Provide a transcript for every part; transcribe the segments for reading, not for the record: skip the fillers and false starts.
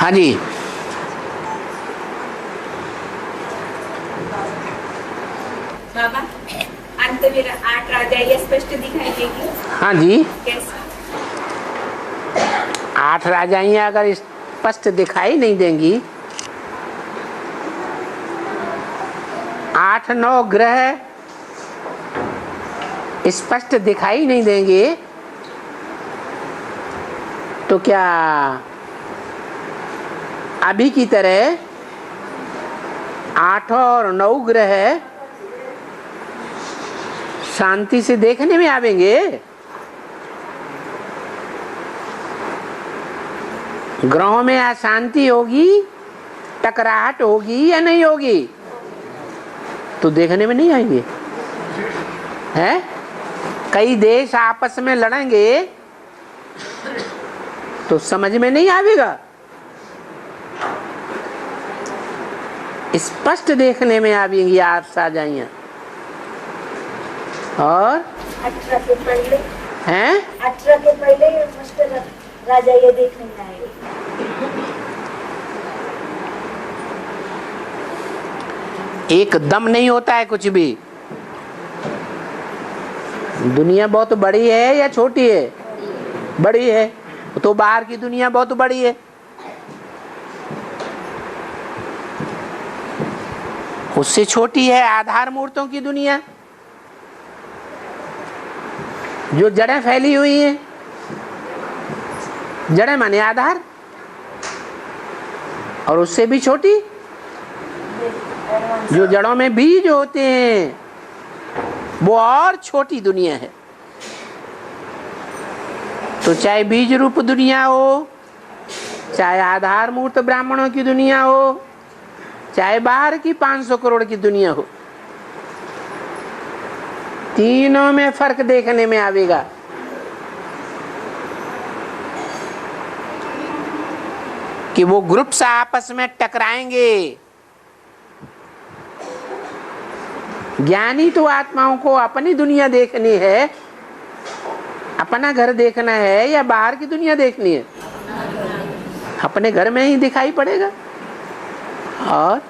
हाँ जी। बाबा, अंत में 8 राजाएं स्पष्ट दिखाई देगी। हाँ जी। कैसे? 8 राजाएं अगर स्पष्ट दिखाई नहीं देंगी, 8-9 ग्रह स्पष्ट दिखाई नहीं देंगे, तो क्या अभी की तरह 8 और 9 ग्रह शांति से देखने में आवेंगे? ग्रहों में अशांति होगी, टकराहट होगी या नहीं होगी? तो देखने में नहीं आएंगे। हैं? कई देश आपस में लड़ेंगे तो समझ में नहीं आवेगा। स्पष्ट देखने में आवेंगी आप साजाइयां। और 18 के पहले हैं 18 के पहले राजा ये देखने में आएंगे। एकदम नहीं होता है कुछ भी। दुनिया बहुत बड़ी है या छोटी है? बड़ी है। तो बाहर की दुनिया बहुत बड़ी है। उससे छोटी है आधार मूर्तों की दुनिया, जो जड़ें फैली हुई हैं। जड़ें माने आधार। और उससे भी छोटी जो जड़ों में बीज होते हैं, वो और छोटी दुनिया है। तो चाहे बीज रूप दुनिया हो, चाहे आधार मूर्त ब्राह्मणों की दुनिया हो, चाहे बाहर की 500 करोड़ की दुनिया हो, तीनों में फर्क देखने में आवेगा। कि वो ग्रुप्स आपस में टकराएंगे। ज्ञानी तो आत्माओं को अपनी दुनिया देखनी है, अपना घर देखना है, या बाहर की दुनिया देखनी है? अपने घर में ही दिखाई पड़ेगा। और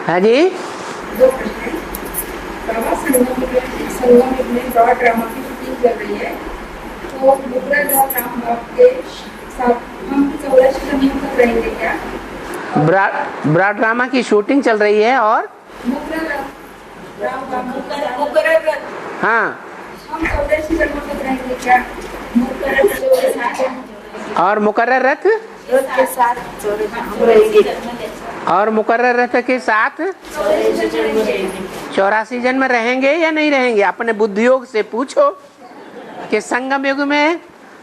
हाँ जी, 2 प्रश्न। बाबा, संगम में ब्रॉड ड्रामा की शूटिंग चल रही है, तो मुद्रा राम बाप के साथ हम 14 सीजन तक रहेंगे क्या? ब्रॉड ड्रामा की शूटिंग चल रही है और हाँ, हम 14 सीजन तक रहेंगे क्या? और मुकर्रर रथ के साथ हम रहेंगे। और मुकर्रर रथ के साथ 84 जन्म रहेंगे या नहीं रहेंगे? अपने बुद्धि योग से पूछो कि संगम युग में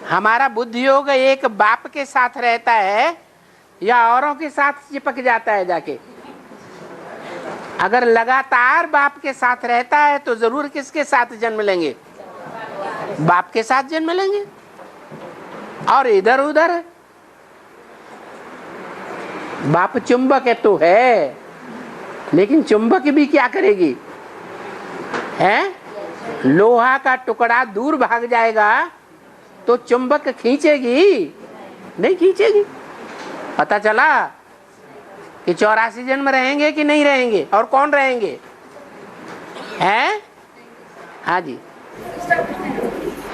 हमारा बुद्धि योग एक बाप के साथ रहता है या औरों के साथ चिपक जाता है जाके? अगर लगातार बाप के साथ रहता है तो जरूर किसके साथ जन्म लेंगे? बाप के साथ जन्म लेंगे। और इधर उधर बाप चुंबक है तो है, लेकिन चुंबक भी क्या करेगी? है लोहा का टुकड़ा दूर भाग जाएगा तो चुंबक खींचेगी? नहीं खींचेगी। पता चला कि 84 जन्म रहेंगे कि नहीं रहेंगे, और कौन रहेंगे? हैं? हाँ जी।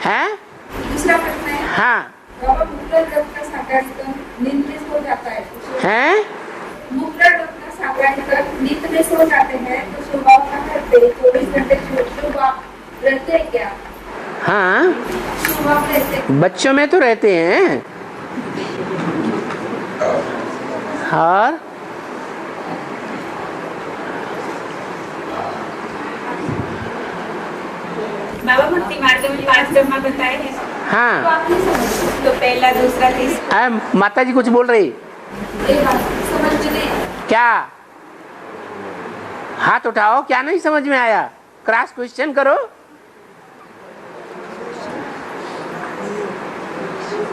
हैं? दूसरा प्रश्न है, हाँ। बाबा, मुद्रा ग्रह का साकारीकरण नींद में सो जाता है, हैं? मुद्रा ग्रह का साकारीकरण नींद में सो जाते हैं, तो स्वभाव का करते 24 घंटे स्वभाव रहते हैं क्या? हाँ, स्वभाव रहते बच्चों में तो रहते हैं। और बाबा, भक्ति मार्ग में 5 ब्रह्मा बताए हैं। हाँ, तो आप नहीं समझते? तो पहला, दूसरा, तीसरा। माता जी कुछ बोल रही? ये बात समझ में नहीं। क्या? हाथ उठाओ, क्या नहीं समझ में आया? क्रॉस क्वेश्चन करो।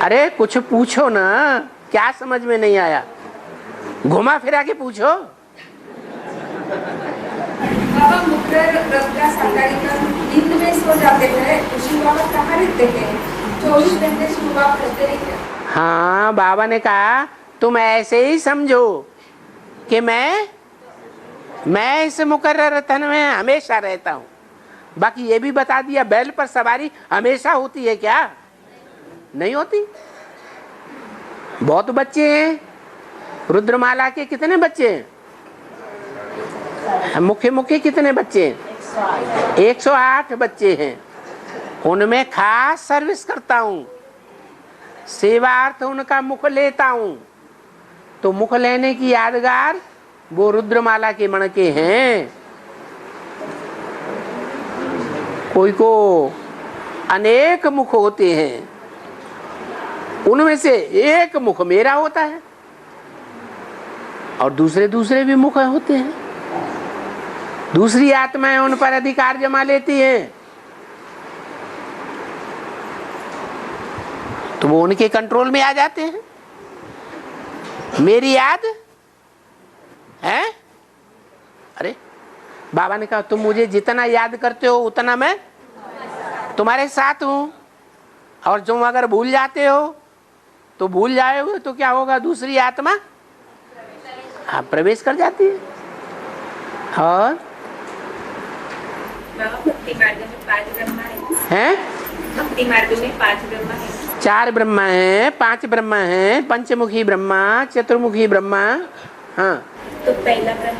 अरे कुछ पूछो ना, क्या समझ में नहीं आया? घुमा फिरा के पूछो। बाबा, मुद्रा ग्रह का साकारीकरण नींद में सो जाते हैं तो शिव बाबा कहाँ रहते हैं? 24 घंटे शिव बाबा करते हैं क्या? हाँ, बाबा ने कहा तुम ऐसे ही समझो कि मैं इस मुकर्रर तन में हमेशा रहता हूँ। बाकी ये भी बता दिया बैल पर सवारी हमेशा होती है क्या? नहीं होती। बहुत बच्चे हैं। रुद्रमाला के कितने बच्चे हैं? मुख्य मुख्य कितने बच्चे हैं? 108 बच्चे हैं। उनमें खास सर्विस करता हूँ, सेवार्थ उनका मुख लेता हूँ। तो मुख लेने की यादगार वो रुद्रमाला के मणके हैं। कोई को अनेक मुख होते हैं, उनमें से एक मुख मेरा होता है और दूसरे दूसरे भी मुख होते हैं। दूसरी आत्माएं उन पर अधिकार जमा लेती हैं तो वो उनके कंट्रोल में आ जाते हैं। मेरी याद है? अरे बाबा ने कहा तुम मुझे जितना याद करते हो उतना मैं तुम्हारे साथ हूं, और तुम अगर भूल जाते हो तो भूल जाओगे तो क्या होगा? दूसरी आत्मा हाँ प्रवेश कर जाती है। और भक्ति मार्ग में 5 ब्रह्मा हैं? भक्ति मार्ग में 5 ब्रह्मा है। 4 ब्रह्मा हैं, 5 ब्रह्मा हैं, पंचमुखी ब्रह्मा, चतुर्मुखी ब्रह्मा। हाँ तो पहला ब्रह्म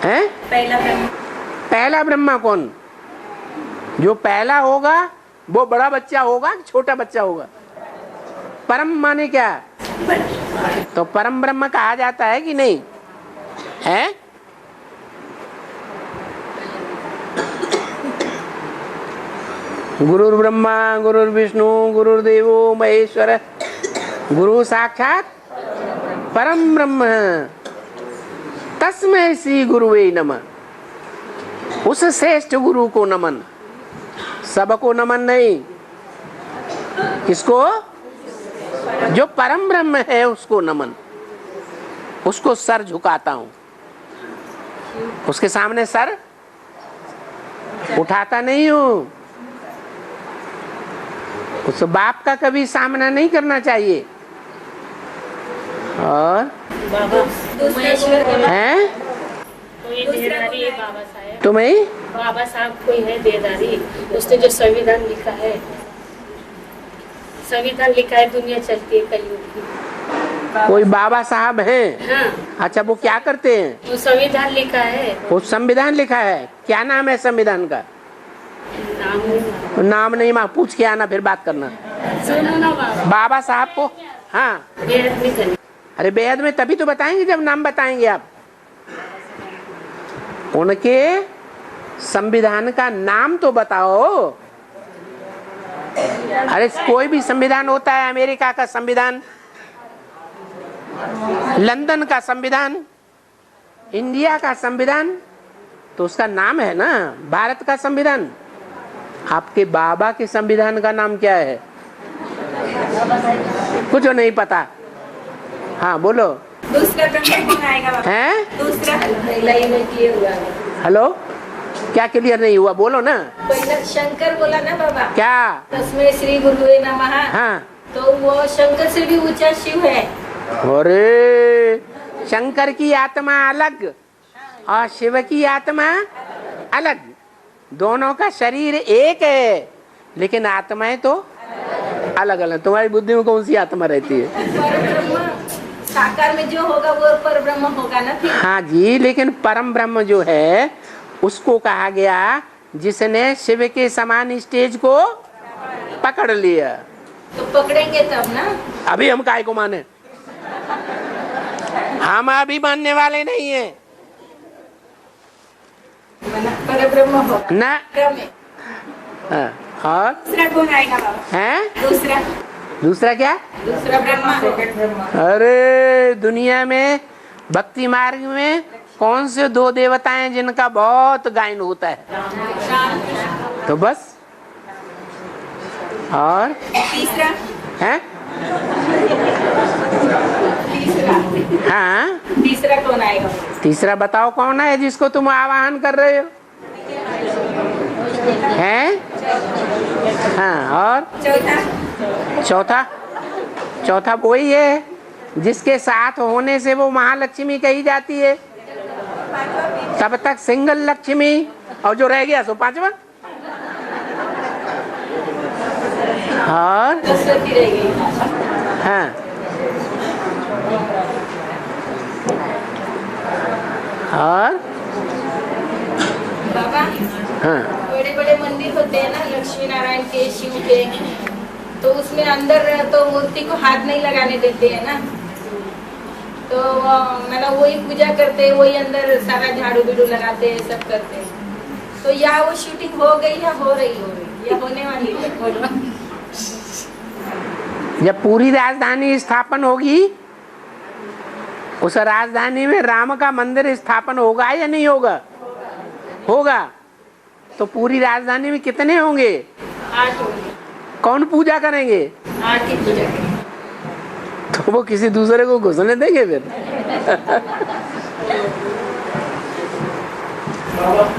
है? पहला ब्रह्मा कौन? जो पहला होगा वो बड़ा बच्चा होगा कि छोटा बच्चा होगा? परम माने क्या? तो परम ब्रह्म कहा जाता है कि नहीं है? गुरुर् ब्रह्मा गुरुर्विष्णु गुरुर्देवो महेश्वर गुरु साक्षात परम ब्रह्म तस्मै श्री गुरुवे नमः। उस श्रेष्ठ गुरु को नमन। सबको नमन नहीं, किसको? जो परम ब्रह्म है उसको नमन। उसको सर झुकाता हूं, उसके सामने सर उठाता नहीं हूं। उस बाप का कभी सामना नहीं करना चाहिए। और हैं तुम्हें बाबा साहब कोई है देदारी, उसने जो संविधान लिखा है, संविधान लिखा है, दुनिया चलती है कलयुग की। कोई बाबा साहब हैं? हाँ। अच्छा वो क्या करते हैं? वो संविधान लिखा है। वो संविधान लिखा है। क्या नाम है संविधान का? नाम नहीं, माँ पूछ के आना फिर बात करना। सुनो ना बाबा, बाबा साहब को हाँ बेहद नहीं करनी। अरे बेहद में तभी तो बताएंगे जब नाम बताएंगे आप। उनके संविधान का नाम तो बताओ। अरे कोई भी संविधान होता है, अमेरिका का संविधान, लंदन का संविधान, इंडिया का संविधान, तो उसका नाम है ना भारत का संविधान। आपके बाबा के संविधान का नाम क्या है? कुछ नहीं पता। हाँ बोलो। दूसरा ब्रह्म कौन आएगा बाबा? हैं? दूसरा हेलो, क्या क्लियर नहीं हुआ? बोलो ना। पहला शंकर बोला ना बाबा, क्या? तस्मै श्री गुरुवे नमः। हाँ तो वो शंकर से भी ऊंचा शिव है। अरे शंकर की आत्मा अलग और शिव की आत्मा अलग। दोनों का शरीर एक है लेकिन आत्माएं तो अलग अलग। तुम्हारी बुद्धि में कौन सी आत्मा रहती है? पर ब्रह्म साकार में जो होगा वो पर ब्रह्म होगा ना फिर। हाँ जी, लेकिन परम ब्रह्म जो है उसको कहा गया जिसने शिव के समान स्टेज को पकड़ लिया। तो पकड़ेंगे तब ना। अभी हम काय को माने? हम अभी मानने वाले नहीं है पर ब्रह्म होगा ना। क्रम में। हाँ, और दूसरा कौन आएगा बाबा? हैं? दूसरा क्या? दूसरा ब्रह्मा। अरे दुनिया में भक्ति मार्ग में कौन से 2 देवताएं जिनका बहुत गायन होता है? तो बस। और तीसरा है? हाँ तीसरा कौन आएगा? तीसरा बताओ कौन है जिसको तुम आवाहन कर रहे हो? हैं? हाँ, और चौथा वही है जिसके साथ होने से वो महालक्ष्मी कही जाती है, तब तक सिंगल लक्ष्मी, और जो रह गया सो पांचवा। और हाँ, और बाबा हाँ, बड़े बड़े मंदिर होते हैं ना लक्ष्मी नारायण के, शिव के, तो उसमें अंदर तो मूर्ति को हाथ नहीं लगाने देते हैं ना, तो मतलब वही पूजा करते हैं, वही अंदर सारा झाड़ू बिड़ू लगाते हैं, सब करते हैं। तो या वो शूटिंग हो गई या हो रही या होने वाली है? जब पूरी राजधानी स्थापन होगी, उस राजधानी में राम का मंदिर स्थापन होगा या नहीं होगा? होगा। तो पूरी राजधानी में कितने होंगे? 8 होंगे। कौन पूजा करेंगे? 8 की पूजा करेंगे। तो वो किसी दूसरे को घुसने देंगे फिर?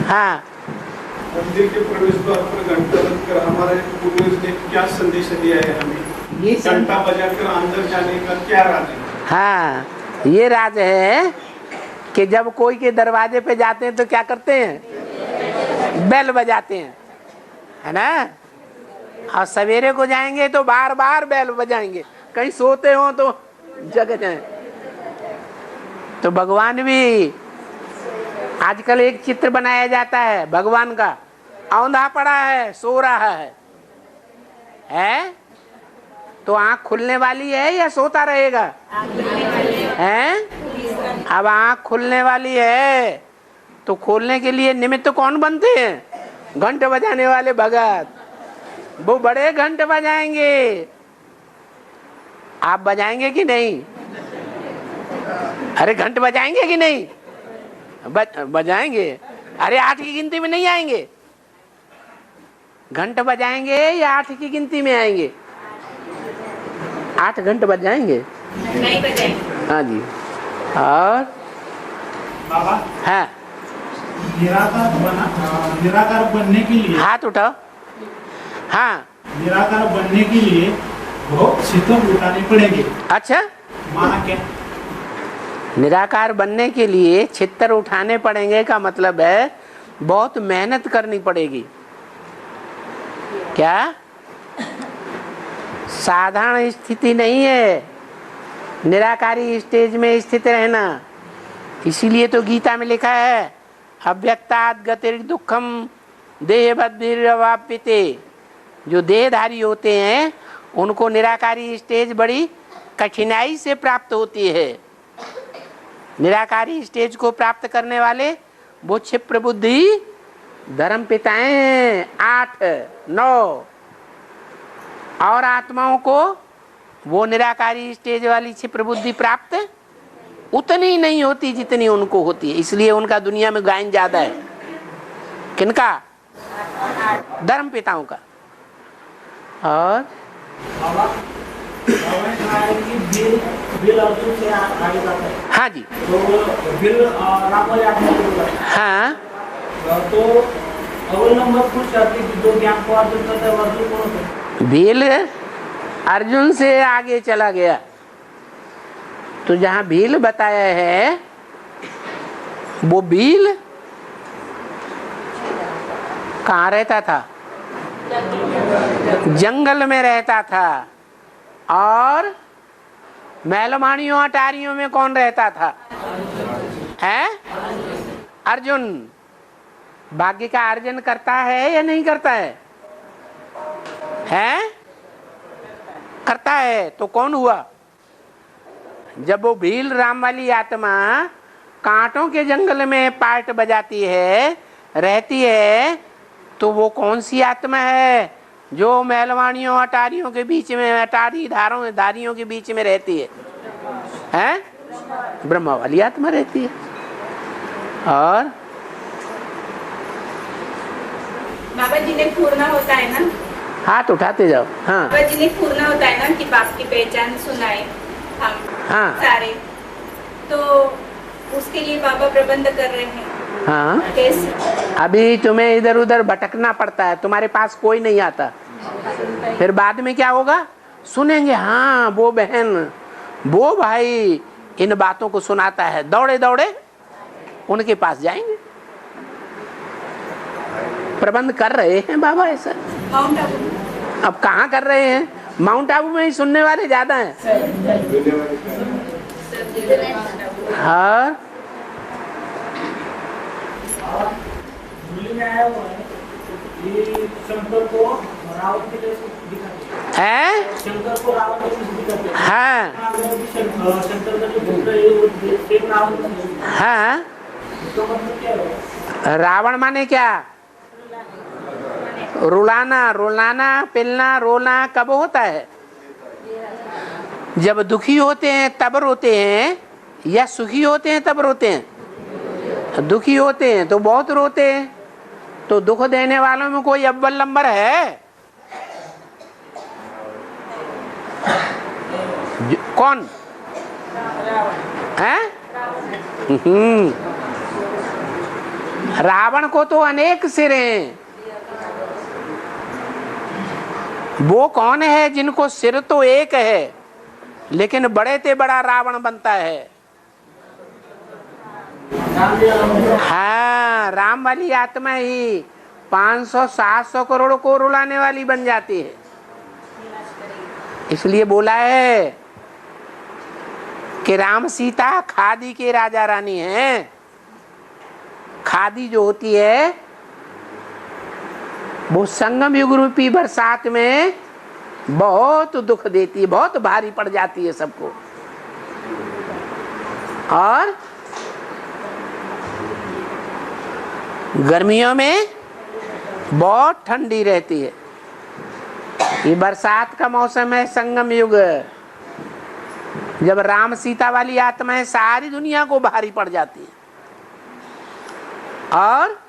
हाँ, मंदिर के प्रवेश द्वार पर घंटा रखकर हमारे पूर्वज ने क्या संदेश दिया है हमें? ये घंटा बजाकर अंदर जाने का क्या राज है? हाँ, ये राज है कि जब कोई के दरवाजे पे जाते हैं तो क्या करते हैं? बेल बजाते हैं, है ना? और सवेरे को जाएंगे तो बार बार बेल बजाएंगे, कहीं सोते हो तो जग जाए। तो भगवान भी, आजकल एक चित्र बनाया जाता है भगवान का, औंधा पड़ा है, सो रहा है? तो आंख खुलने वाली है या सोता रहेगा? हैं? अब आंख खुलने वाली है तो खोलने के लिए निमित्त कौन बनते हैं? घंट बजाने वाले भगत, वो बड़े घंट बजाएंगे। आप बजाएंगे कि नहीं? अरे घंट बजाएंगे कि नहीं? बजाएंगे। अरे 8 की गिनती में नहीं आएंगे? घंट बजाएंगे या 8 की गिनती में आएंगे? 8 घंटे बजाएंगे? नहीं बजाएंगे। हाँ जी। और बाबा, हाँ, निराकार बनने के लिए, हाथ उठाओ। हाँ, निराकार बनने के लिए बहुत शितम उठाने पड़ेंगे। अच्छा, माना क्या? निराकार बनने के लिए छितर उठाने पड़ेंगे का मतलब है बहुत मेहनत करनी पड़ेगी। क्या? साधारण स्थिति नहीं है निराकारी स्टेज में स्थित रहना। इसीलिए तो गीता में लिखा है अव्यक्तात् गतिर् दुखम देहवद्भिरवाप्यते। जो देहधारी होते हैं उनको निराकारी स्टेज बड़ी कठिनाई से प्राप्त होती है। निराकारी स्टेज को प्राप्त करने वाले वो क्षिप्र बुद्धि धर्म पिताएं 8, 9, और आत्माओं को वो निराकारी स्टेज वाली क्षिप्र बुद्धि प्राप्त उतनी नहीं होती जितनी उनको होती है। इसलिए उनका दुनिया में गायन ज्यादा है। किनका? धर्म पिताओं का। और हाँ जी, हाँ, तो अव्वल नंबर कुछ जो ज्ञान को अर्जुन करता है अर्जुन कौन होता है? भील अर्जुन से आगे चला गया। तो जहाँ भील बताया है वो भील कहाँ रहता था? जंगल में रहता था। और महलमानियों अटारियों में कौन रहता था? है अर्जुन। भाग्य का अर्जन करता है या नहीं करता है? हैं? करता है। तो कौन हुआ? जब वो भील राम वाली आत्मा कांटों के जंगल में पार्ट बजाती है, रहती है, तो वो कौन सी आत्मा है? जो महलवानियों अटारियों के बीच में, अटारी धारियों के बीच में रहती है, हैं? ब्रह्मा वाली आत्मा रहती है। और बाबा जी ने पूर्ण होता है ना, हाथ उठाते जाओ। हाँ, बाबा जी ने पूर्ण होता है ना कि बाप की पहचान सुनाए हम हाँ, सारे, तो उसके लिए बाबा प्रबंध कर रहे हैं। हाँ, कैसे? अभी तुम्हें इधर उधर भटकना पड़ता है, तुम्हारे पास कोई नहीं आता, फिर बाद में क्या होगा, सुनेंगे हाँ वो बहन वो भाई इन बातों को सुनाता है, दौड़े दौड़े उनके पास जाएंगे। प्रबंध कर रहे हैं बाबा ऐसा। माउंट आबू अब कहाँ कर रहे हैं, माउंट आबू में ही सुनने वाले ज्यादा हैं। हाँ, दिल्ली में आया हुआ है, ये शंकर को रावण के जैसे दिखाते हैं। है शंकर को रावण के जैसे दिखाते हैं। हाँ शंकर का जो पुत्र है वो सेम रावण का है। हाँ, इसका मतलब क्या है? रावण माने क्या, रुलाना, रुलाना, पिलना, रोना कब होता है, जब दुखी होते हैं तब रोते हैं या सुखी होते हैं तब रोते हैं। दुखी होते हैं तो बहुत रोते हैं, तो दुख देने वालों में कोई अव्वल नंबर है, कौन है? रावण को तो अनेक सिर हैं, वो कौन है जिनको सिर तो एक है लेकिन बड़े से बड़ा रावण बनता है। हाँ, राम वाली आत्मा ही 500-700 करोड़ को रुलाने वाली बन जाती है। इसलिए बोला है कि राम सीता खादी के राजा रानी हैं। खादी जो होती है वो संगम युग रूपी बरसात में बहुत दुख देती है, बहुत भारी पड़ जाती है सबको, और गर्मियों में बहुत ठंडी रहती है। ये बरसात का मौसम है, संगम युग, जब राम सीता वाली आत्माएं सारी दुनिया को भारी पड़ जाती है। और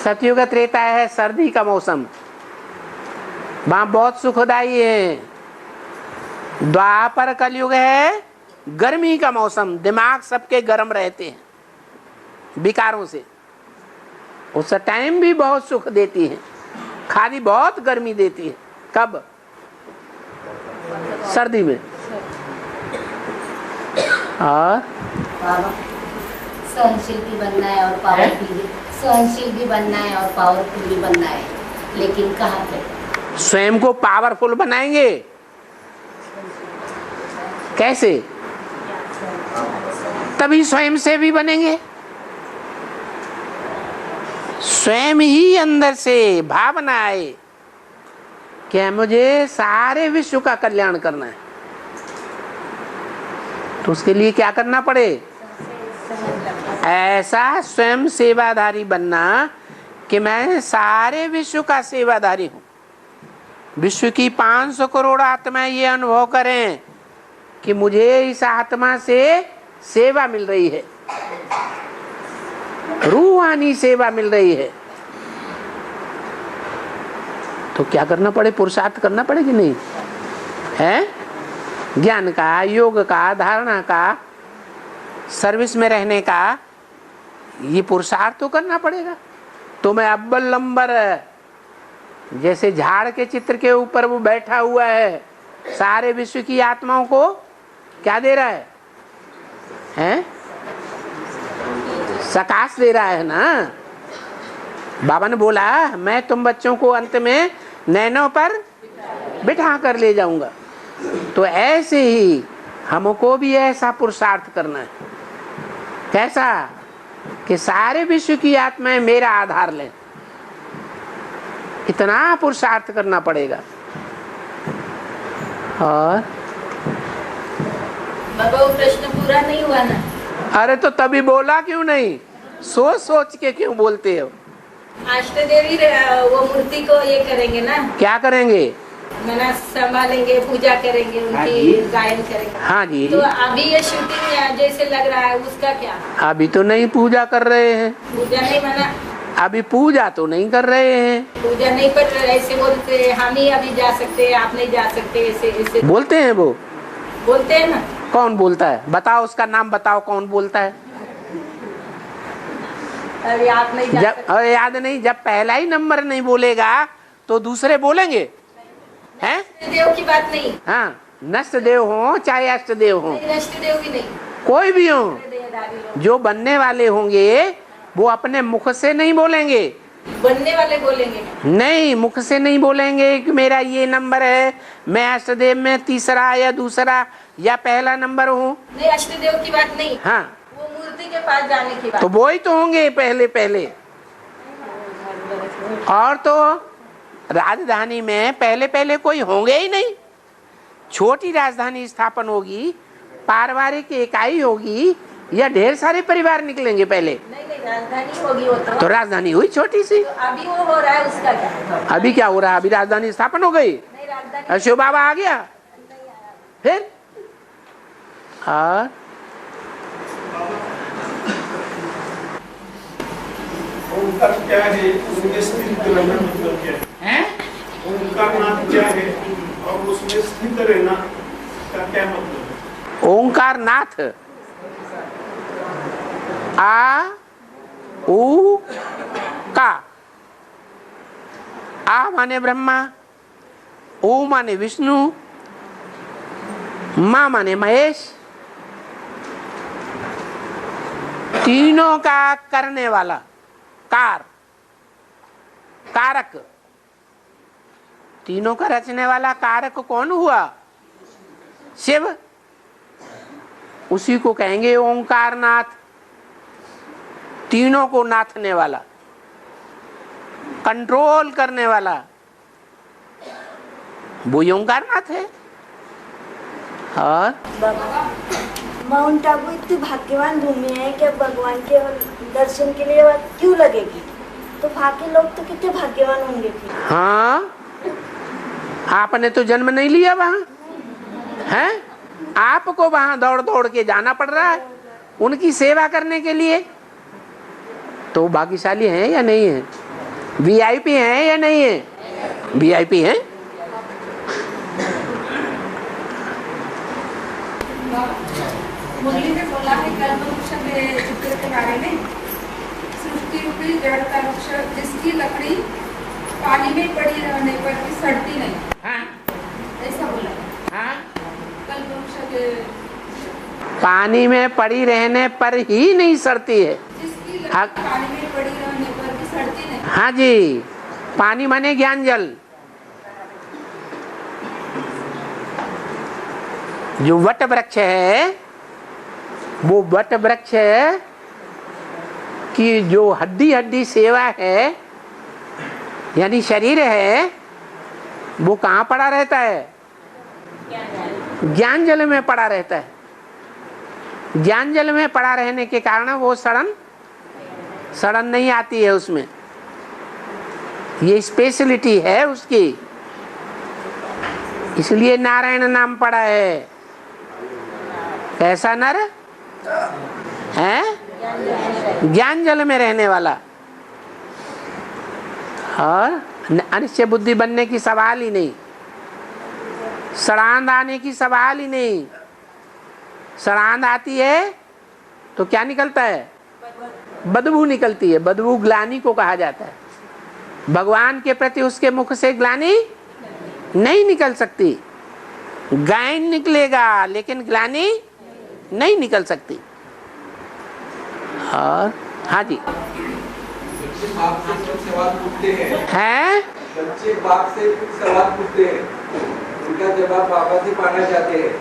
सतयुग त्रेता है, सर्दी का मौसम, वहां बहुत सुखदाई है। द्वापर कलयुग है, गर्मी का मौसम, दिमाग सबके गर्म रहते हैं विकारों से, उस टाइम भी बहुत सुख देती है। खादी बहुत गर्मी देती है, कब, सर्दी में। और सहनशील भी बनना है और पावरफुल भी, सहनशील भी बनना है और पावरफुल भी बनना है, लेकिन कहाँ पे? स्वयं को पावरफुल बनाएंगे कैसे? तभी स्वयं से भी बनेंगे। स्वयं ही अंदर से भावना आए कि मुझे सारे विश्व का कल्याण करना है, तो उसके लिए क्या करना पड़े? ऐसा स्वयं सेवाधारी बनना कि मैं सारे विश्व का सेवाधारी हूं। विश्व की 500 करोड़ आत्माएं ये अनुभव करें कि मुझे इस आत्मा से सेवा मिल रही है, रूहानी सेवा मिल रही है। तो क्या करना पड़े? पुरुषार्थ करना पड़े कि नहीं है? ज्ञान का, योग का, धारणा का, सर्विस में रहने का, ये पुरुषार्थ तो करना पड़ेगा। तो मैं अव्वल नंबर, जैसे झाड़ के चित्र के ऊपर वो बैठा हुआ है, सारे विश्व की आत्माओं को क्या दे रहा है? सकाश दे रहा है ना। बाबा ने बोला मैं तुम बच्चों को अंत में नैनों पर बिठा कर ले जाऊंगा। तो ऐसे ही हमको भी ऐसा पुरुषार्थ करना है। कैसा? कि सारे विश्व की आत्माएं मेरा आधार लें, इतना पुरुषार्थ करना पड़ेगा। और बाबा वो प्रश्न पूरा नहीं हुआ ना? अरे तो तभी बोला क्यों नहीं? सोच सोच के क्यों बोलते हो? अष्टदेवी वो मूर्ति को ये करेंगे ना, क्या करेंगे? मना संभालेंगे, पूजा करेंगे, उनकी गायन करेंगे। हाँ जी। तो अभी ये शूटिंग जैसे लग रहा है उसका क्या? अभी तो नहीं पूजा कर रहे हैं। पूजा नहीं मना, अभी पूजा तो नहीं कर रहे हैं। पूजा नहीं, पर ऐसे बोलते हम ही अभी जा सकते हैं, आप नहीं जा सकते, ऐसे ऐसे बोलते हैं वो। बोलते हैं ना। कौन बोलता है? बताओ, उसका नाम बताओ, कौन बोलता है? अभी आप नहीं जा जब और याद नहीं, जब पहला ही नंबर नहीं बोलेगा तो दूसरे बोलेंगे हैं? देव की बात नहीं, हाँ, नष्ट देव हो चाहे अष्ट देव हो, नष्ट देव भी नहीं, कोई भी हो, देहधारी लोग जो बनने वाले होंगे वो अपने मुख से नहीं बोलेंगे। बनने वाले बोलेंगे। नहीं, मुख से नहीं बोलेंगे कि मेरा ये नंबर है, मैं अष्टदेव में तीसरा या दूसरा या पहला नंबर हूँ। नहीं, अष्टदेव की बात नहीं, हाँ, वो मूर्ति के पास जाने की बात। तो वो ही तो होंगे पहले पहले। और तो राजधानी में पहले पहले कोई होंगे ही नहीं। छोटी राजधानी स्थापन होगी, पारिवारिक इकाई होगी या ढेर सारे परिवार निकलेंगे पहले? नहीं, राजधानी होगी वो तो राजधानी हुई छोटी सी। तो अभी वो हो रहा है, उसका क्या है? अभी क्या हो रहा है? अभी राजधानी स्थापन हो गई, नहीं, राजधानी शिव बाबा आ गया फिर। और ओंकार क्या है, उसमें स्थित रहना मतलब क्या है? ओंकार नाथ क्या है और उसमें स्थित रहना का क्या मतलब है? ओंकार नाथ, आ उ का, आ माने ब्रह्मा, ओ माने विष्णु, माँ माने महेश, तीनों का करने वाला, कार, कारक, तीनों का रचने वाला कारक कौन हुआ? शिव। उसी को कहेंगे ओंकार नाथ, तीनों को नाथने वाला, कंट्रोल करने वाला, वो ओंकार नाथ है। और माउंट आबू इतनी भाग्यवान भूमि है कि भगवान के दर्शन के लिए बात क्यों लगेगी? तो बाकी लोग तो कितने भाग्यवान होंगे फिर। हाँ, आपने तो जन्म नहीं लिया वहां है, आपको वहां दौड़ दौड़ के जाना पड़ रहा है उनकी सेवा करने के लिए। तो भाग्यशाली हैं या नहीं है? वीआईपी हैं या नहीं है? वीआईपी हैं। मुरली में बोला है कल्प वृक्ष के चित्र के बारे में, सृष्टि रूपी जड़ का वृक्ष जिसकी लकड़ी पानी में पड़ी रहने पर भी सड़ती नहीं। हाँ, ऐसा बोला हाँ, कल्प वृक्ष के पानी में पड़ी रहने पर ही नहीं सड़ती है। जिसकी लकड़ी पानी में पड़ी रहने पर भी सड़ती नहीं। हाँ जी, पानी माने ज्ञान जल। जो वट वृक्ष है वो वट वृक्ष की जो हड्डी हड्डी सेवा है यानी शरीर है, वो कहाँ पड़ा रहता है? ज्ञान जल में पड़ा रहता है। ज्ञान जल में पड़ा रहने के कारण वो सड़न नहीं आती है उसमें। ये स्पेशलिटी है उसकी, इसलिए नारायण नाम पड़ा है। कैसा नर है? ज्ञान जल में रहने वाला। और अनिश्चय बुद्धि बनने की सवाल ही नहीं, सड़ांध आने की सवाल ही नहीं। सड़ांध आती है तो क्या निकलता है? बदबू निकलती है। बदबू ग्लानि को कहा जाता है। भगवान के प्रति उसके मुख से ग्लानि नहीं निकल सकती। गायन निकलेगा लेकिन ग्लानि नहीं निकल सकती। और हाँ जी, बच्चे बाप से कुछ सवाल पूछते हैं, बच्चे बाप से कुछ सवाल पूछते हैं, उनका जवाब बाबा से पाना चाहते हैं,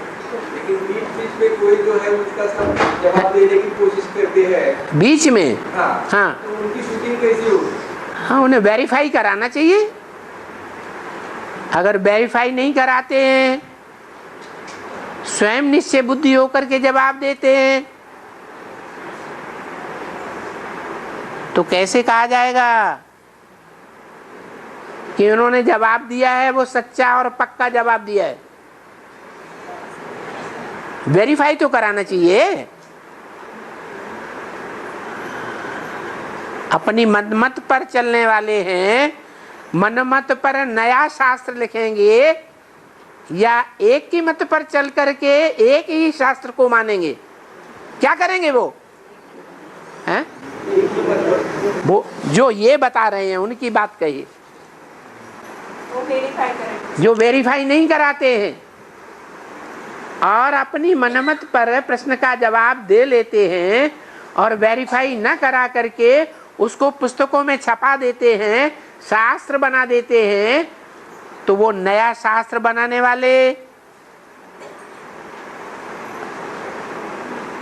लेकिन बीच बीच में कोई जो है उसका सब जवाब देने की कोशिश करते हैं बीच में। हाँ, हाँ, तो उनकी शूटिंग कैसी होगी? हाँ, उन्हें वेरीफाई कराना चाहिए। अगर वेरीफाई नहीं कराते हैं, स्वयं निश्चय बुद्धि होकर के जवाब देते हैं, तो कैसे कहा जाएगा कि उन्होंने जवाब दिया है वो सच्चा और पक्का जवाब दिया है? वेरीफाई तो कराना चाहिए। अपनी मनमत पर चलने वाले हैं, मनमत पर नया शास्त्र लिखेंगे या एक की मत पर चल करके एक ही शास्त्र को मानेंगे? क्या करेंगे वो? हैं? एक ही मतलब जो ये बता रहे हैं उनकी बात कहिए, वो वेरीफाई करें। जो वेरीफाई नहीं कराते हैं और अपनी मनमत पर प्रश्न का जवाब दे लेते हैं और वेरीफाई न करा करके उसको पुस्तकों में छपा देते हैं, शास्त्र बना देते हैं, तो वो नया शास्त्र बनाने वाले,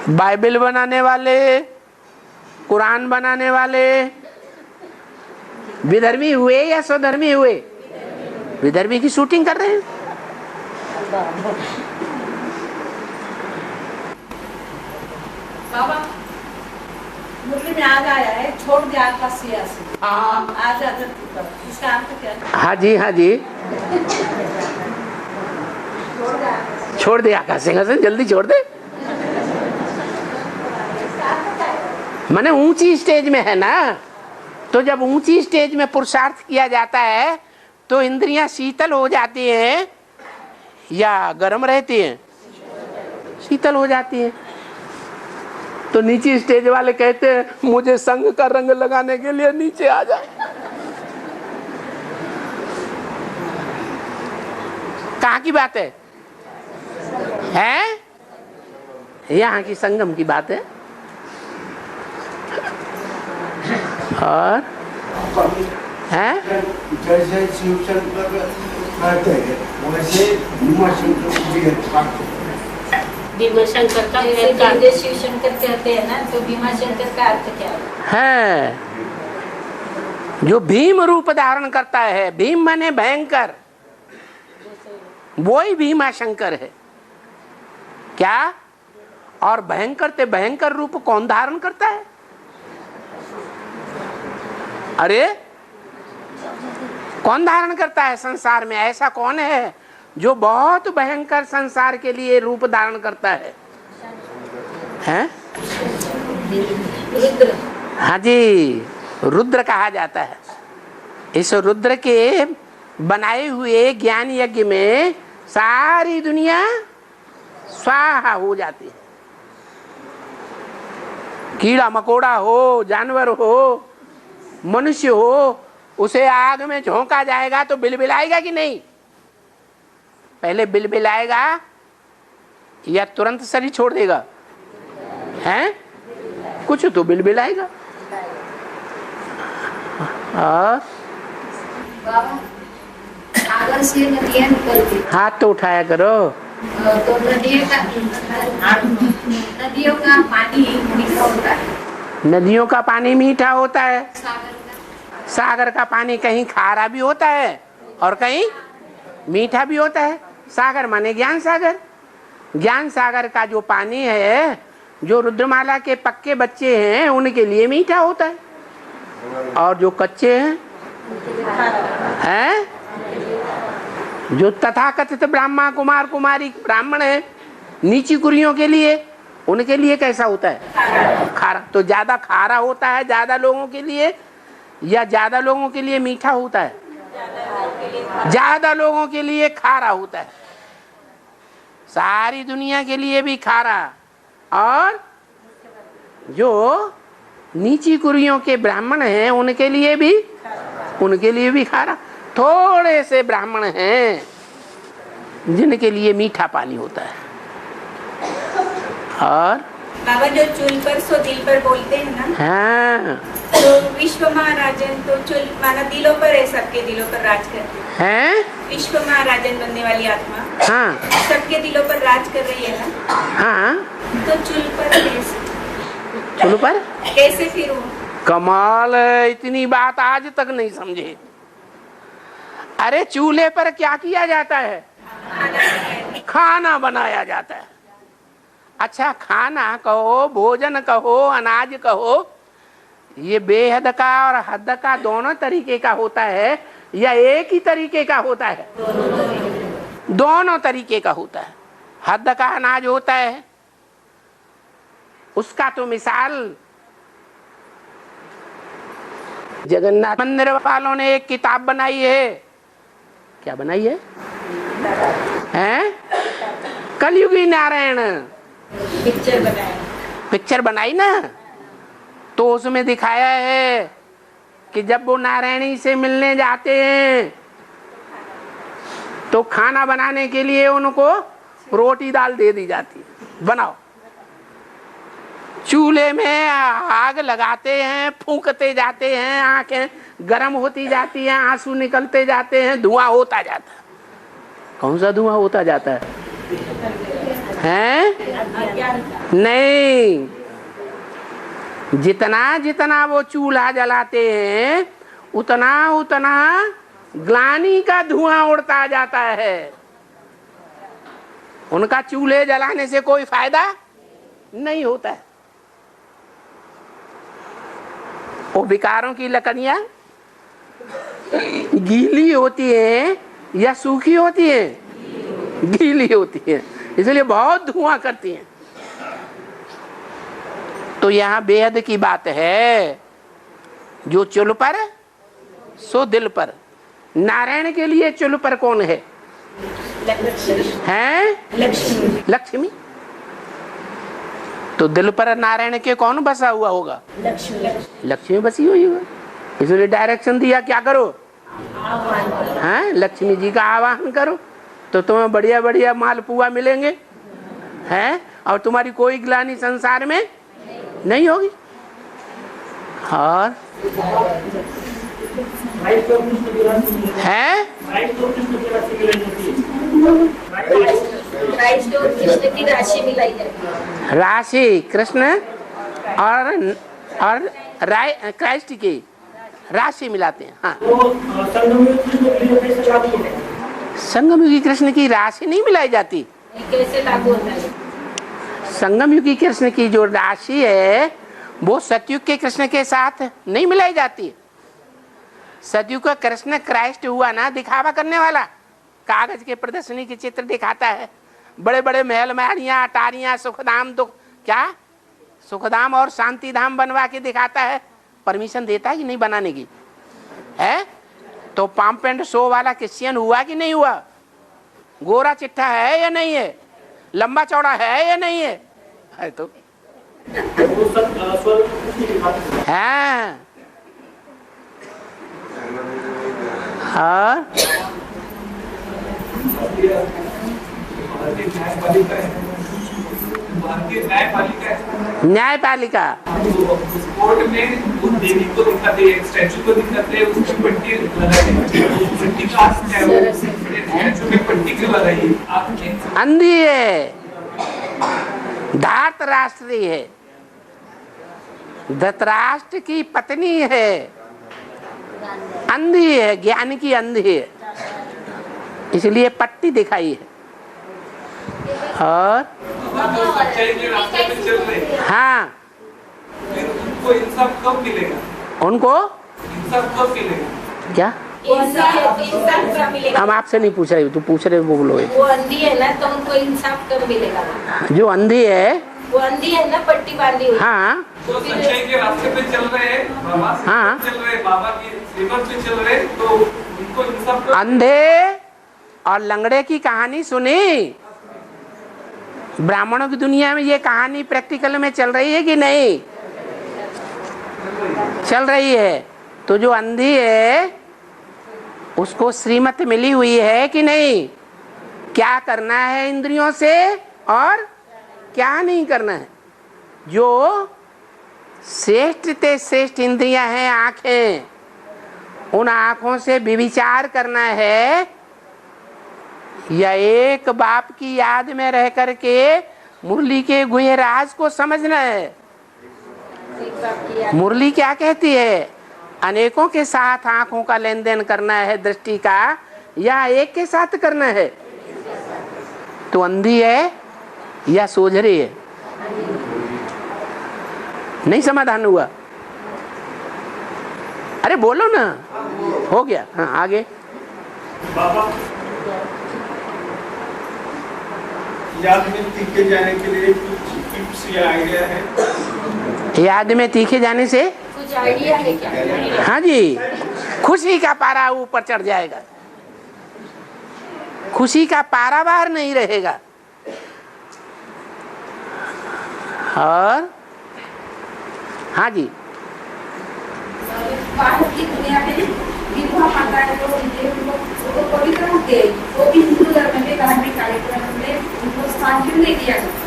बाइबल बनाने वाले, कुरान बनाने वाले विधर्मी हुए या स्वधर्मी हुए? विधर्मी की शूटिंग कर रहे हैं। बाबा मुरली में आज आया है, छोड़ दे आपका सियासी। आज इसका अर्थ क्या है? हाँ जी, हाँ जी, छोड़ दे आकाश सिंहासन, जल्दी छोड़ दे। माने ऊंची स्टेज में है ना, तो जब ऊंची स्टेज में पुरुषार्थ किया जाता है तो इंद्रियां शीतल हो जाती हैं या गर्म रहती हैं? शीतल हो जाती हैं। तो नीचे स्टेज वाले कहते हैं मुझे संग का रंग लगाने के लिए नीचे आ जा। कहाँ की बात है? हैं? यहाँ की संगम की बात है। और हैं? जैसे शिव शंकर कहते हैं वैसे भीमा शंकर भी भीमा शंकर का जैसे शिव शंकर कहते हैं ना, तो भीमा शंकर का अर्थ क्या है? जो भीम रूप धारण करता है, भीम माने भयंकर, वो ही भीमा शंकर है। क्या? और भयंकर ते भयंकर रूप कौन धारण करता है? अरे कौन धारण करता है संसार में? ऐसा कौन है जो बहुत भयंकर संसार के लिए रूप धारण करता है? हैं? रुद्र। हाँ जी, रुद्र कहा जाता है। इस रुद्र के बनाए हुए ज्ञान यज्ञ में सारी दुनिया स्वाहा हो जाती है। कीड़ा मकोड़ा हो, जानवर हो, मनुष्य हो, उसे आग में झोंका जाएगा तो बिलबिलाएगा कि नहीं? पहले बिलबिलाएगा या तुरंत शरीर छोड़ देगा? हैं? कुछ तो बिलबिलाएगा। और बाबा सागर से नदियाँ निकलती, हाथ तो उठाया करो। तो नदियों का पानी मीठा होता है। नदियों का पानी मीठा होता है। सागर सागर का पानी कहीं खारा भी होता है और कहीं मीठा भी होता है। सागर माने ज्ञान सागर। ज्ञान सागर का जो पानी है, जो रुद्रमाला के पक्के बच्चे हैं उनके लिए मीठा होता है, और जो कच्चे हैं जो तथाकथित ब्राह्मण कुमार कुमारी ब्राह्मण है, नीची कुरियों के लिए, उनके लिए कैसा होता है? खारा। तो ज्यादा खारा होता है ज्यादा लोगों के लिए या ज्यादा लोगों के लिए मीठा होता है? ज्यादा लोगों के लिए खारा होता है। सारी दुनिया के लिए भी खारा, और जो नीची कुरियों के ब्राह्मण हैं उनके लिए भी खारा। थोड़े से ब्राह्मण हैं जिनके लिए मीठा पानी होता है। और बाबा जो चूल पर सो दिल पर बोलते हैं ना, हाँ, तो विश्व महाराजन तो चूल माना दिलों पर है, सबके दिलों पर राज करती हैं? विश्व महाराजन बनने वाली आत्मा हाँ, सबके दिलों पर राज कर रही है ना, हाँ, तो चूल पर कैसे? चूल पर कैसे फिर वो? कमाल है, इतनी बात आज तक नहीं समझे। अरे चूल्हे पर क्या किया जाता है? खाना बनाया जाता है। अच्छा, खाना कहो, भोजन कहो, अनाज कहो, ये बेहद का और हद का दोनों तरीके का होता है या एक ही तरीके का होता है? दोनों तरीके का होता है। हद का अनाज होता है, उसका तो मिसाल जगन्नाथ मंदिर वालों ने एक किताब बनाई है। क्या बनाई है? हैं? कलयुगी नारायण पिक्चर बनाई ना, तो उसमें दिखाया है कि जब वो नारायणी से मिलने जाते हैं तो खाना बनाने के लिए उनको रोटी दाल दे दी जाती है, बनाओ। चूल्हे में आग लगाते हैं, फूंकते जाते हैं, आंखें गर्म होती जाती हैं, आंसू निकलते जाते हैं, धुआं होता जाता है। कौन सा धुआं होता जाता है? नहीं, जितना जितना वो चूल्हा जलाते हैं उतना उतना ग्लानि का धुआं उड़ता जाता है। उनका चूल्हे जलाने से कोई फायदा नहीं होता है। वो विकारों की लकड़ियां गीली होती हैं या सूखी होती हैं? गीली होती हैं, इसलिए बहुत धुआं करती हैं। तो यहाँ बेहद की बात है, जो चुल पर सो दिल पर। नारायण के लिए चुल पर कौन है? हैं? लक्ष्मी। तो दिल पर नारायण के कौन बसा हुआ होगा? लक्ष्मी बसी हुई होगा। इसलिए डायरेक्शन दिया, क्या करो? हैं? लक्ष्मी जी का आवाहन करो तो तुम्हें बढ़िया बढ़िया मालपुआ मिलेंगे, हैं? और तुम्हारी कोई ग्लानि संसार में नहीं होगी। और है राशि कृष्ण और क्राइस्ट की राशि मिलाते हैं। हाँ, संगम युगी कृष्ण की राशि नहीं मिलाई जाती। कैसे लागू होता है? संगम युगी कृष्ण की जो राशि है वो सतयुग के कृष्ण के साथ नहीं मिलाई जाती। सतयुग का कृष्ण क्राइस्ट हुआ ना, दिखावा करने वाला, कागज के प्रदर्शनी के चित्र दिखाता है, बड़े बड़े महल महलियां अटारियां सुखधाम क्या सुखधाम और शांति धाम बनवा के दिखाता है। परमिशन देता है कि नहीं बनाने की? है तो पंप एंड शो वाला क्रिश्चियन हुआ कि नहीं हुआ? गोरा चिट्ठा है या नहीं है? लंबा चौड़ा है या नहीं है? है तो हाँ। हाँ, न्यायपालिका कोर्ट में उस देवी को दिखाते हैं, स्टैचू को दिखाते हैं, उसकी पट्टी पट्टी का स्टैचू में पट्टी क्यों लगाई? अंधी है, धृतराष्ट्री है, धृतराष्ट्र की पत्नी है, अंधी है, ज्ञान की अंधी है, इसलिए पट्टी दिखाई है। और सच्चाई के रास्ते पे चल रहे, हाँ, फिर उनको इंसाफ कब मिलेगा? उनको इंसाफ कब मिलेगा? क्या इंसाफ कब मिलेगा? हम आपसे नहीं पूछ रहे, तू पूछ रहे वो बोलो। वो अंधी है ना, तो उनको इंसाफ कब मिलेगा? जो अंधी है वो अंधी है ना, पट्टी बांधी हुई। हाँ, तो सच्चाई के रास्ते पे चल रहे हैं, बाबा से हाँ, चल रहे, बाबा की सेवा पे चल रहे, तो उनको इंसाफ। अंधे और लंगड़े की कहानी सुनी? ब्राह्मणों की दुनिया में ये कहानी प्रैक्टिकल में चल रही है कि नहीं? चल रही है। तो जो अंधी है उसको श्रीमत मिली हुई है कि नहीं? क्या करना है इंद्रियों से और क्या नहीं करना है? जो श्रेष्ठ ते श्रेष्ठ इंद्रियां हैं आंखें, उन आंखों से विचार करना है या एक बाप की याद में रह करके मुरली के गुह्य राज को समझना है? मुरली क्या कहती है? अनेकों के साथ आंखों का लेन देन करना है दृष्टि का, या एक के साथ करना है? तो अंधी है या सोझरी है? नहीं समाधान हुआ? अरे बोलो ना, हो गया। हाँ, आगे। बाबा, याद में तीखे जाने के लिए कुछ टिप्स या आइडिया है? याद में तीखे जाने से कुछ आइडिया है क्या? हाँ जी, खुशी का पारा ऊपर चढ़ जाएगा, खुशी का पारा बाहर नहीं रहेगा। और हाँ जी, बाहर की दुनिया में विधवा माताएं जो होती है उनको पवित्र होते हैं, वो भी हिंदू धर्म में धार्मिक कार्यक्रम में उनको स्थान क्यों नहीं दिया जाता?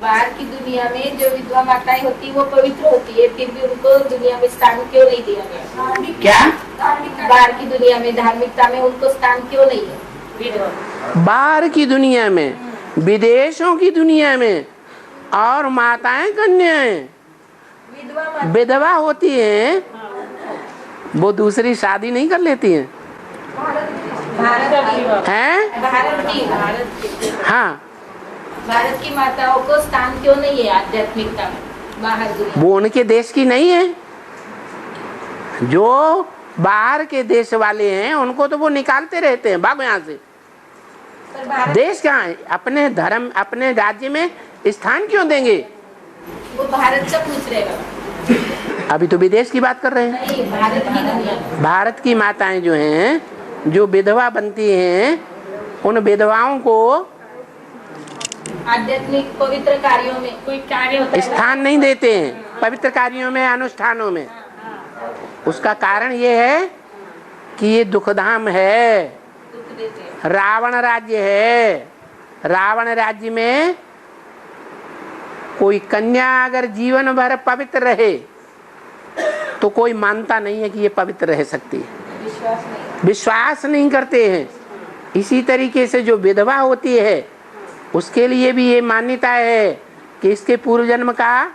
बाहर की दुनिया में जो विधवा माताएं होती है वो पवित्र होती है, फिर भी उनको दुनिया में स्थान क्यों नहीं दिया गया? क्या बाहर की दुनिया में धार्मिकता में उनको स्थान क्यों नहीं है? बाहर की दुनिया में, विदेशों की दुनिया में और माताएं कन्याएं विधवा होती हैं, वो दूसरी शादी नहीं कर लेती हैं? हाँ, भारत की माताओं को स्थान क्यों नहीं है आध्यात्मिकता में बाहर दुनिया? वो उनके देश की नहीं है। जो बाहर के देश वाले हैं उनको तो वो निकालते रहते हैं, भागो यहाँ से। देश कहाँ है? अपने धर्म अपने राज्य में स्थान क्यों देंगे? वो भारत से पूछ रहेगा। अभी तो विदेश की बात कर रहे हैं। नहीं, भारत की दुनिया। भारत की माताएं जो हैं, जो विधवा बनती हैं, उन विधवाओं को आध्यात्मिक पवित्र कार्यों में कोई कार्य होता है स्थान नहीं देते हैं, पवित्र कार्यों में, अनुष्ठानों में। उसका कारण ये है कि ये दुखधाम है, रावण राज्य है। रावण राज्य में कोई कन्या अगर जीवन भर पवित्र रहे तो कोई मानता नहीं है कि ये पवित्र रह सकती है, विश्वास नहीं करते हैं। इसी तरीके से जो विधवा होती है उसके लिए भी ये मान्यता है कि इसके पूर्व जन्म का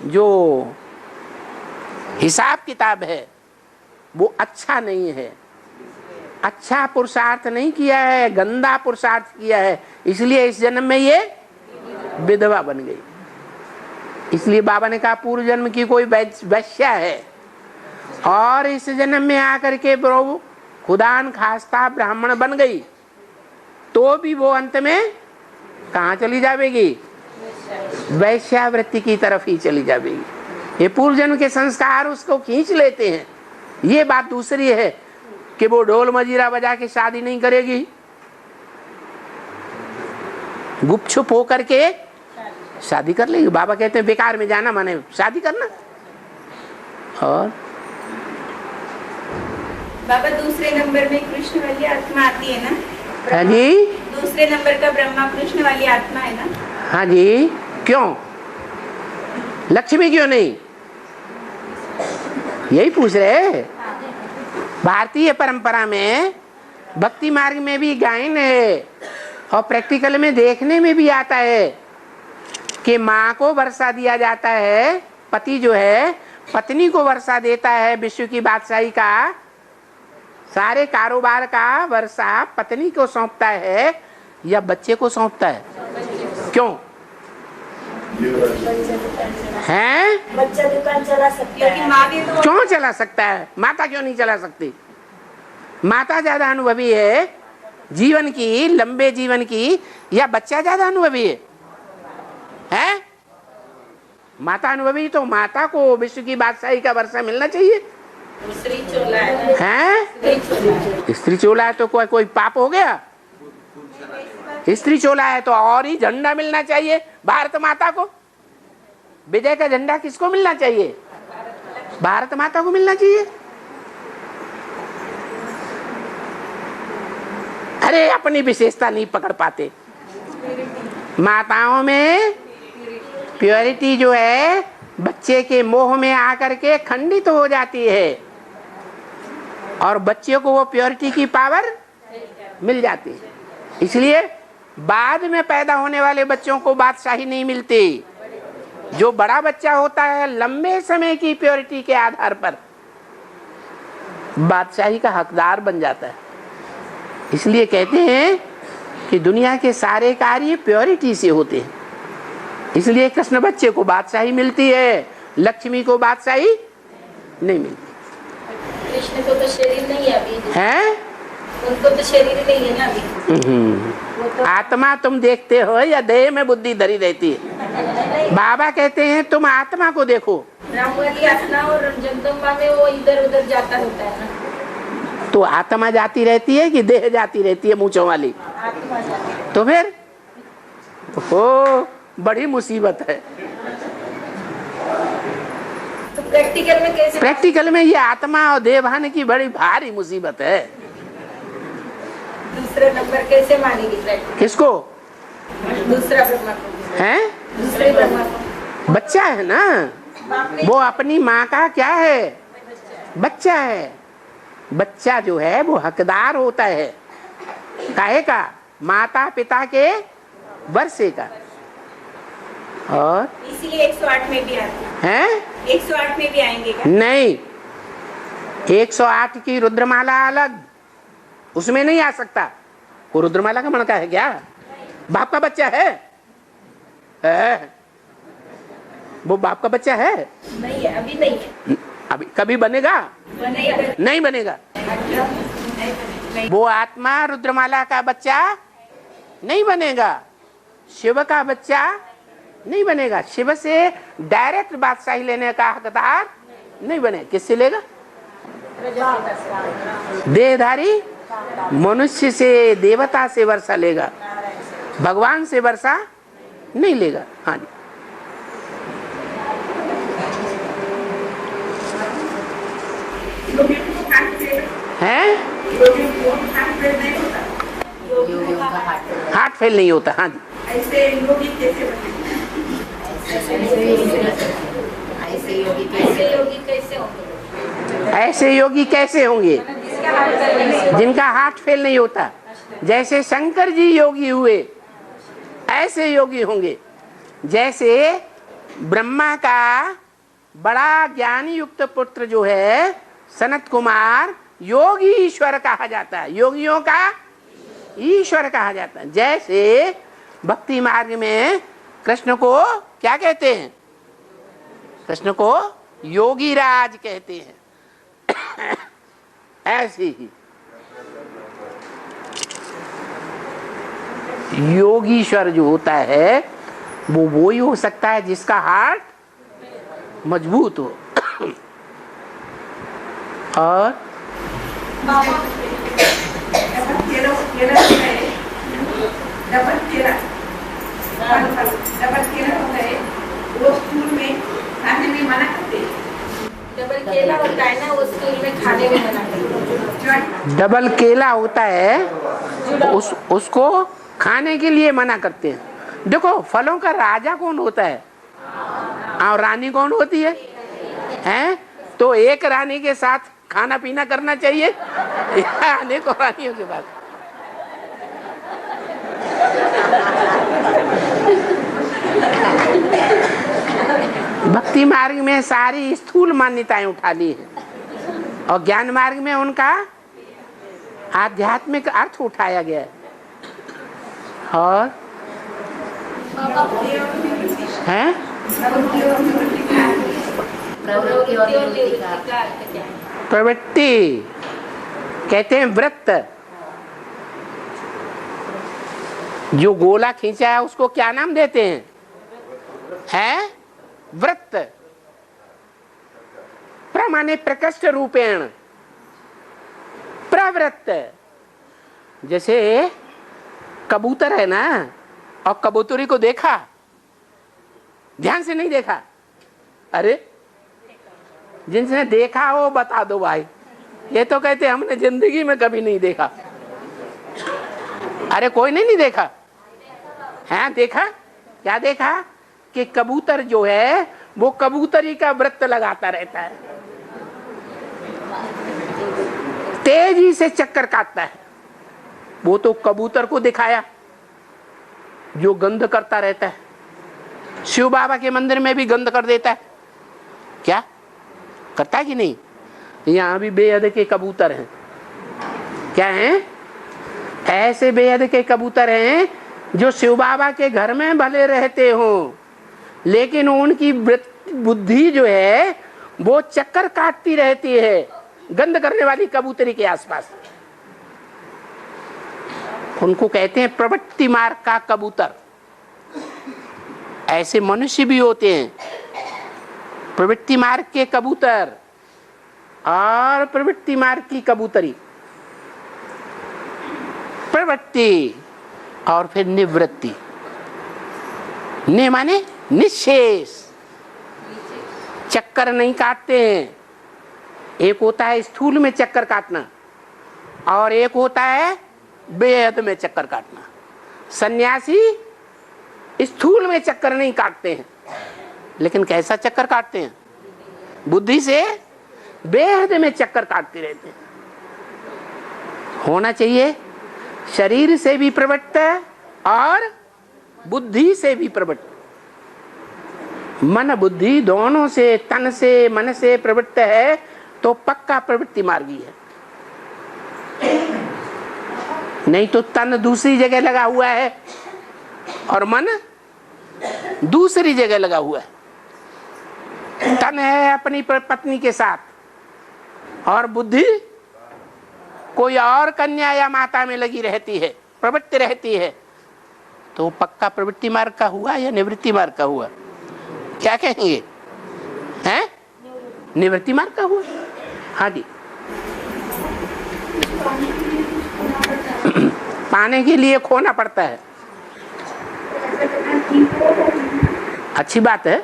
जो हिसाब किताब है वो अच्छा नहीं है, अच्छा पुरुषार्थ नहीं किया है, गंदा पुरुषार्थ किया है, इसलिए इस जन्म में ये विधवा बन गई। इसलिए बाबा ने कहा पूर्व जन्म की कोई वैश्या है और इस जन्म में आकर के प्रभु खुदान खास्ता ब्राह्मण बन गई, तो भी वो अंत में कहाँ चली जाएगी? वैश्यावृत्ति की तरफ ही चली जाएगी। ये पूर्व जन्म के संस्कार उसको खींच लेते हैं। ये बात दूसरी है कि वो ढोल मजीरा बजा के शादी नहीं करेगी, गुपचुप होकर के शादी कर लेगी। बाबा कहते हैं बेकार में जाना माने शादी करना। और बाबा दूसरे नंबर में कृष्ण वाली आत्मा आती है ना? हाँ जी, दूसरे नंबर का ब्रह्मा कृष्ण वाली आत्मा है ना? हाँ जी। क्यों लक्ष्मी क्यों नहीं? यही पूछ रहे। भारतीय परंपरा में भक्ति मार्ग में भी गायन है और प्रैक्टिकल में देखने में भी आता है कि माँ को वर्षा दिया जाता है, पति जो है पत्नी को वर्षा देता है। विश्व की बादशाही का सारे कारोबार का वर्षा पत्नी को सौंपता है या बच्चे को सौंपता है? क्यों हैं? बच्चा दुकान चला सकता है, माँ भी तो क्यों चला सकता है? माता क्यों नहीं चला सकती? माता ज्यादा अनुभवी है जीवन की, लंबे जीवन की, या बच्चा ज्यादा अनुभवी है? माता अनुभवी, तो माता को विश्व की बादशाही का वर्षा मिलना चाहिए। स्त्री चोला है, स्त्री चोला है तो कोई पाप हो गया? स्त्री चोला है तो और ही झंडा मिलना चाहिए भारत माता को। विजय का झंडा किसको मिलना चाहिए? भारत माता को मिलना चाहिए। अरे अपनी विशेषता नहीं पकड़ पाते। माताओं में प्योरिटी जो है बच्चे के मोह में आकर के खंडित हो जाती है और बच्चे को वो प्योरिटी की पावर मिल जाती है। इसलिए बाद में पैदा होने वाले बच्चों को बादशाही नहीं मिलती। जो बड़ा बच्चा होता है लंबे समय की प्योरिटी के आधार पर बादशाही का हकदार बन जाता है। इसलिए कहते हैं कि दुनिया के सारे कार्य प्योरिटी से होते हैं। इसलिए कृष्ण बच्चे को बादशाही मिलती है, लक्ष्मी को बादशाही नहीं मिलती। कृष्ण को तो शरीर नहीं है अभी, है? उनको तो शरीर नहीं है ना अभी। आत्मा तुम देखते हो या देह में बुद्धि धरी रहती है? बाबा कहते हैं तुम आत्मा को देखो। राम वाली आत्मा और जगदम्बा में वो इधर उधर जाता होता है ना। तो आत्मा जाती रहती है कि देह जाती रहती है मूंछों वाली? तो फिर हो बड़ी मुसीबत है। तो प्रैक्टिकल में कैसे? प्रैक्टिकल में ये आत्मा और देवहान की बड़ी भारी मुसीबत है। दूसरे नंबर कैसे मानेगी प्रैक्टिकल? किसको? दूसरा ब्रह्मा को। हैं? दूसरे ब्रह्मा को। बच्चा है ना वो, अपनी माँ का क्या है? बच्चा है। बच्चा जो है वो हकदार होता है काहे का? माता पिता के वर्षे का। और इसीलिए 108 में भी आते हैं? 108 में भी आएंगे क्या? नहीं, 108 की रुद्रमाला अलग, उसमें नहीं आ सकता। वो रुद्रमाला का मणका है क्या? बाप का बच्चा है? वो बाप का बच्चा है? नहीं है, अभी नहीं है। अभी कभी बनेगा? नहीं बनेगा। वो आत्मा रुद्रमाला का बच्चा नहीं बनेगा, शिव का बच्चा नहीं बनेगा। शिव से डायरेक्ट बादशाही लेने का हकदार नहीं बने। किससे लेगा? देहधारी मनुष्य से, देवता से वर्षा लेगा, भगवान से वर्षा नहीं लेगा। हाँ जी। है? हार्ट फेल नहीं होता। हाँ जी। ऐसे योगी कैसे बनेंगे? ऐसे योगी कैसे होंगे? जिनका हार्ट फेल नहीं होता। जैसे शंकर जी योगी हुए ऐसे योगी होंगे। जैसे ब्रह्मा का बड़ा ज्ञान युक्त पुत्र जो है सनत कुमार, योगी ईश्वर कहा जाता है, योगियों का ईश्वर कहा जाता है। जैसे भक्ति मार्ग में कृष्ण को क्या कहते हैं? कृष्ण को योगी राज कहते हैं। ऐसे ही योगीश्वर जो होता है वो ही हो सकता है जिसका हार्ट मजबूत हो। और डबल केला होता है ना, वो स्कूल में खाने में मना करते। डबल केला होता है उसको खाने के लिए मना करते हैं। देखो फलों का राजा कौन होता है और रानी कौन होती है? हैं? तो एक रानी के साथ खाना पीना करना चाहिए या अनेकों रानियों के पास? भक्ति मार्ग में सारी स्थूल मान्यताएं उठा ली है और ज्ञान मार्ग में उनका आध्यात्मिक अर्थ उठाया गया है। और हैं? प्रवृत्ति कहते हैं व्रत। जो गोला खींचा है उसको क्या नाम देते हैं? है व्रत। प्रमाणे प्रकृष्ट रूपेण प्रवृत्त। जैसे कबूतर है ना, और कबूतरी को देखा, ध्यान से नहीं देखा? अरे जिनसे देखा हो बता दो भाई। ये तो कहते हमने जिंदगी में कभी नहीं देखा। अरे कोई नहीं देखा है? देखा? क्या देखा? कि कबूतर जो है वो कबूतरी का व्रत लगाता रहता है, तेजी से चक्कर काटता है। वो तो कबूतर को दिखाया जो गंध करता रहता है। शिव बाबा के मंदिर में भी गंध कर देता है। क्या करता है कि नहीं? यहाँ भी बेहद के कबूतर हैं। क्या हैं? ऐसे बेहद के कबूतर हैं जो शिव बाबा के घर में भले रहते हो, लेकिन उनकी बुद्धि जो है वो चक्कर काटती रहती है गंध करने वाली कबूतरी के आसपास। उनको कहते हैं प्रवृत्ति मार्ग का कबूतर। ऐसे मनुष्य भी होते हैं, प्रवृत्ति मार्ग के कबूतर और प्रवृत्ति मार्ग की कबूतरी। प्रवृत्ति और फिर निवृत्ति। ने माने निशेष, चक्कर नहीं काटते हैं। एक होता है स्थूल में चक्कर काटना और एक होता है बेहद में चक्कर काटना। सन्यासी स्थूल में चक्कर नहीं काटते हैं, लेकिन कैसा चक्कर काटते हैं? बुद्धि से बेहद में चक्कर काटते रहते हैं। होना चाहिए शरीर से भी प्रवृत्त और बुद्धि से भी प्रवृत्त। मन बुद्धि दोनों से, तन से मन से प्रवृत्त है तो पक्का प्रवृत्ति मार्गी है। नहीं तो तन दूसरी जगह लगा हुआ है और मन दूसरी जगह लगा हुआ है। तन है अपनी पत्नी के साथ और बुद्धि कोई और कन्या या माता में लगी रहती है, प्रवृत्ति रहती है। तो पक्का प्रवृत्ति मार्ग का हुआ या निवृत्ति मार्ग का हुआ? क्या कहेंगे? हैं? निवृत्ति मार्ग का हुआ। हाँ जी। पाने के लिए खोना पड़ता है। अच्छी बात है।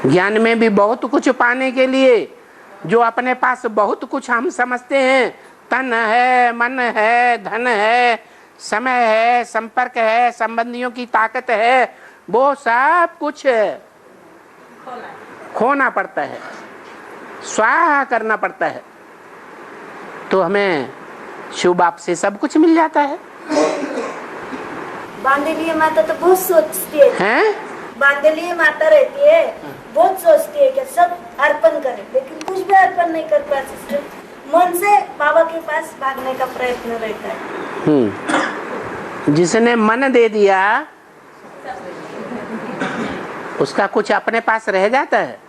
ज्ञान में भी बहुत कुछ पाने के लिए जो अपने पास बहुत कुछ हम समझते हैं, तन है, मन है, धन है, समय है, संपर्क है, संबंधियों की ताकत है, वो सब कुछ खोना पड़ता है, स्वाहा करना पड़ता है। तो हमें शिव बाप से सब कुछ मिल जाता है। बांधेलिए माता तो बहुत सोचती है, हैं? बांधेलिए माता रहती है, बहुत सोचती है कि सब अर्पण करे, लेकिन कुछ भी अर्पण नहीं कर पाती। मन से बाबा के पास भागने का प्रयत्न रहता है। जिसने मन दे दिया उसका कुछ अपने पास रह जाता है?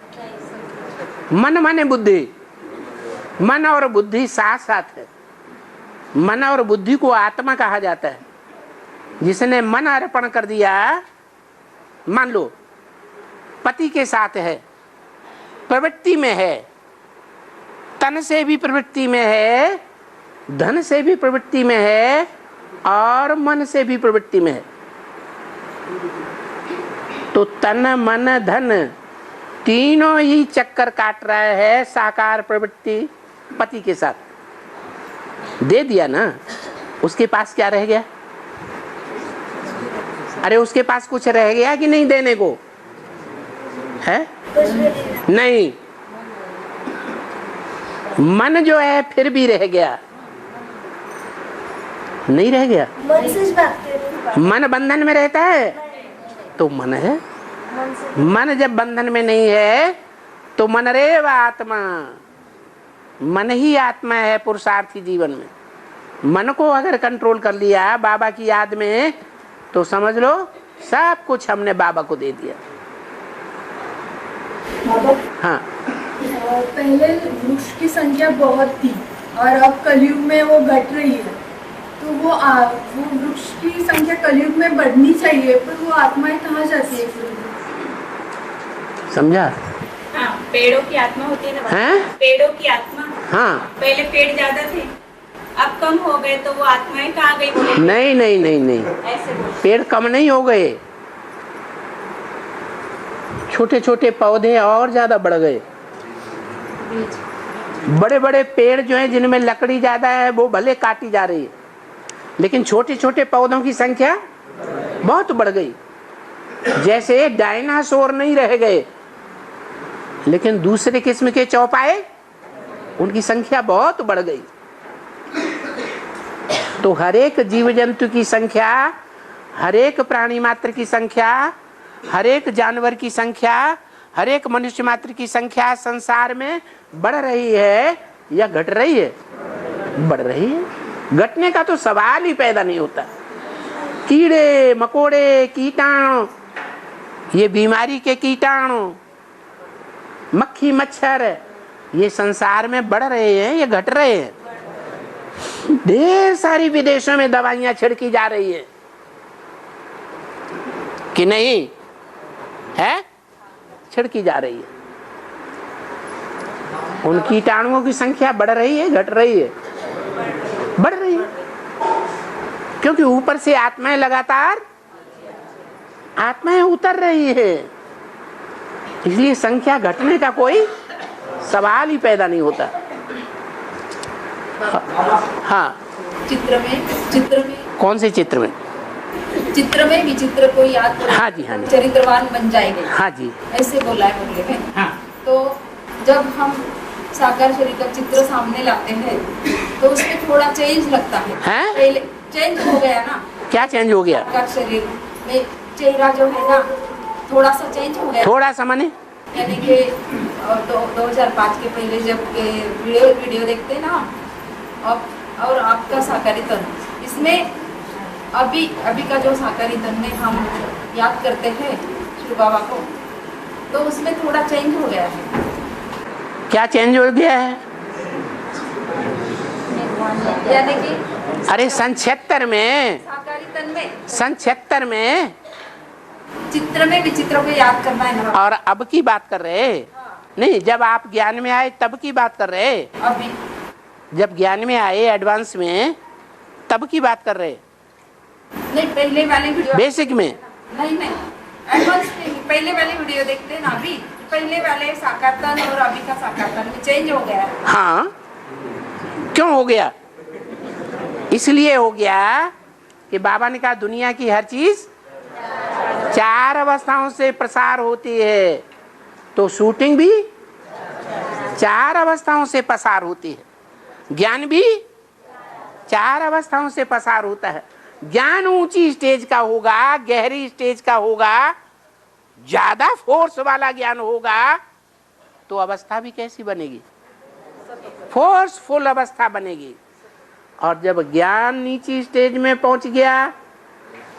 मन माने बुद्धि, मन और बुद्धि साथ साथ है। मन और बुद्धि को आत्मा कहा जाता है। जिसने मन अर्पण कर दिया, मान लो पति के साथ है, प्रवृत्ति में है, तन से भी प्रवृत्ति में है, धन से भी प्रवृत्ति में है और मन से भी प्रवृत्ति में है। तो तन मन धन तीनों ही चक्कर काट रहा है साकार प्रवृत्ति पति के साथ। दे दिया ना, उसके पास क्या रह गया? अरे उसके पास कुछ रह गया कि नहीं देने को? है? नहीं। मन जो है फिर भी रह गया, नहीं रह गया। मन बंधन में रहता है तो मन है। मन जब बंधन में नहीं है तो मन रेव आत्मा, मन ही आत्मा है पुरुषार्थी जीवन में। मन को अगर कंट्रोल कर लिया बाबा की याद में तो समझ लो सब कुछ हमने बाबा को दे दिया। हाँ, पहले वृक्ष की संख्या बहुत थी और अब कलयुग में वो घट रही है। तो वो वृक्ष की संख्या कलयुग में बढ़नी चाहिए, पर वो आत्माएं कहाँ जाती है? समझा? हाँ, पेड़ों की आत्मा होती है ना। हैं? पेड़ों की आत्मा। हाँ, पहले पेड़ ज्यादा थे, अब कम हो गए, तो वो आत्माएं कहाँ गई? नहीं नहीं नहीं नहीं, ऐसे बोल। पेड़ कम नहीं हो गए, छोटे छोटे पौधे और ज्यादा बढ़ गए। बड़े बड़े पेड़ जो हैं जिनमें लकड़ी ज्यादा है वो भले काटी जा रही है, लेकिन छोटे छोटे पौधों की संख्या बहुत बढ़ गई। जैसे डायनासोर नहीं रह गए, लेकिन दूसरे किस्म के चौपाए उनकी संख्या बहुत बढ़ गई। तो हर एक जीव जंतु की संख्या, हर एक प्राणी मात्र की संख्या, हर एक जानवर की संख्या, हर एक मनुष्य मात्र की संख्या संसार में बढ़ रही है या घट रही है? बढ़ रही है। घटने का तो सवाल ही पैदा नहीं होता। कीड़े मकोड़े, कीटाणु, ये बीमारी के कीटाणु, मक्खी मच्छर, ये संसार में बढ़ रहे हैं या घट रहे हैं? ढेर सारी विदेशों में दवाइयां छिड़की जा रही है कि नहीं है? छिड़की जा रही है। उन कीटाणुओं की संख्या बढ़ रही है, घट रही है? बढ़ रही है, क्योंकि ऊपर से आत्माएं लगातार आत्माएं उतर रही है। इसलिए संख्या घटने का कोई सवाल ही पैदा नहीं होता। हाँ, चित्र में कौन से चित्र में? चित्र में विचित्र को याद करो, हाँ जी, हाँ जी, चरित्रवान बन जाएंगे। हाँ जी, ऐसे बोला है मुरली में। हाँ। तो जब हम साकार शरीर का चित्र सामने लाते हैं तो उसमें थोड़ा चेंज लगता है। पहले चेंज हो गया ना। क्या चेंज हो गया? साकार शरीर में चेहरा जो है ना थोड़ा सा चेंज हो गया। थोड़ा सा माने यानी कि 2005 के पहले जब वीडियो देखते ना और आपका साकारी तन, इसमें अभी का जो साकारी तन में हम याद करते हैं शिव बाबा को, तो उसमें थोड़ा चेंज हो गया है। क्या चेंज हो गया है? यानी कि अरे सन 76 में, साकारी तन में, सन 76 में चित्र में विचित्र को याद करना है ना। और अब की बात कर रहे? नहीं, जब आप ज्ञान में आए तब की बात कर रहे? अभी जब ज्ञान में आए एडवांस में तब की बात कर रहे? नहीं, पहले वाले वीडियो बेसिक में नहीं एडवांस में पहले वाले वीडियो देखते हैं ना। अभी पहले वाले साकार तन और अभी का साकार तन में चेंज हो गया है। हाँ, क्यों हो गया? इसलिए हो गया कि बाबा ने कहा दुनिया की हर चीज 4 अवस्थाओं से प्रसार होती है, तो शूटिंग भी 4 अवस्थाओं से प्रसार होती है, ज्ञान भी 4 अवस्थाओं से प्रसार होता है। ज्ञान ऊंची स्टेज का होगा, गहरी स्टेज का होगा, ज्यादा फोर्स वाला ज्ञान होगा, तो अवस्था भी कैसी बनेगी? फोर्सफुल अवस्था बनेगी। और जब ज्ञान नीची स्टेज में पहुंच गया,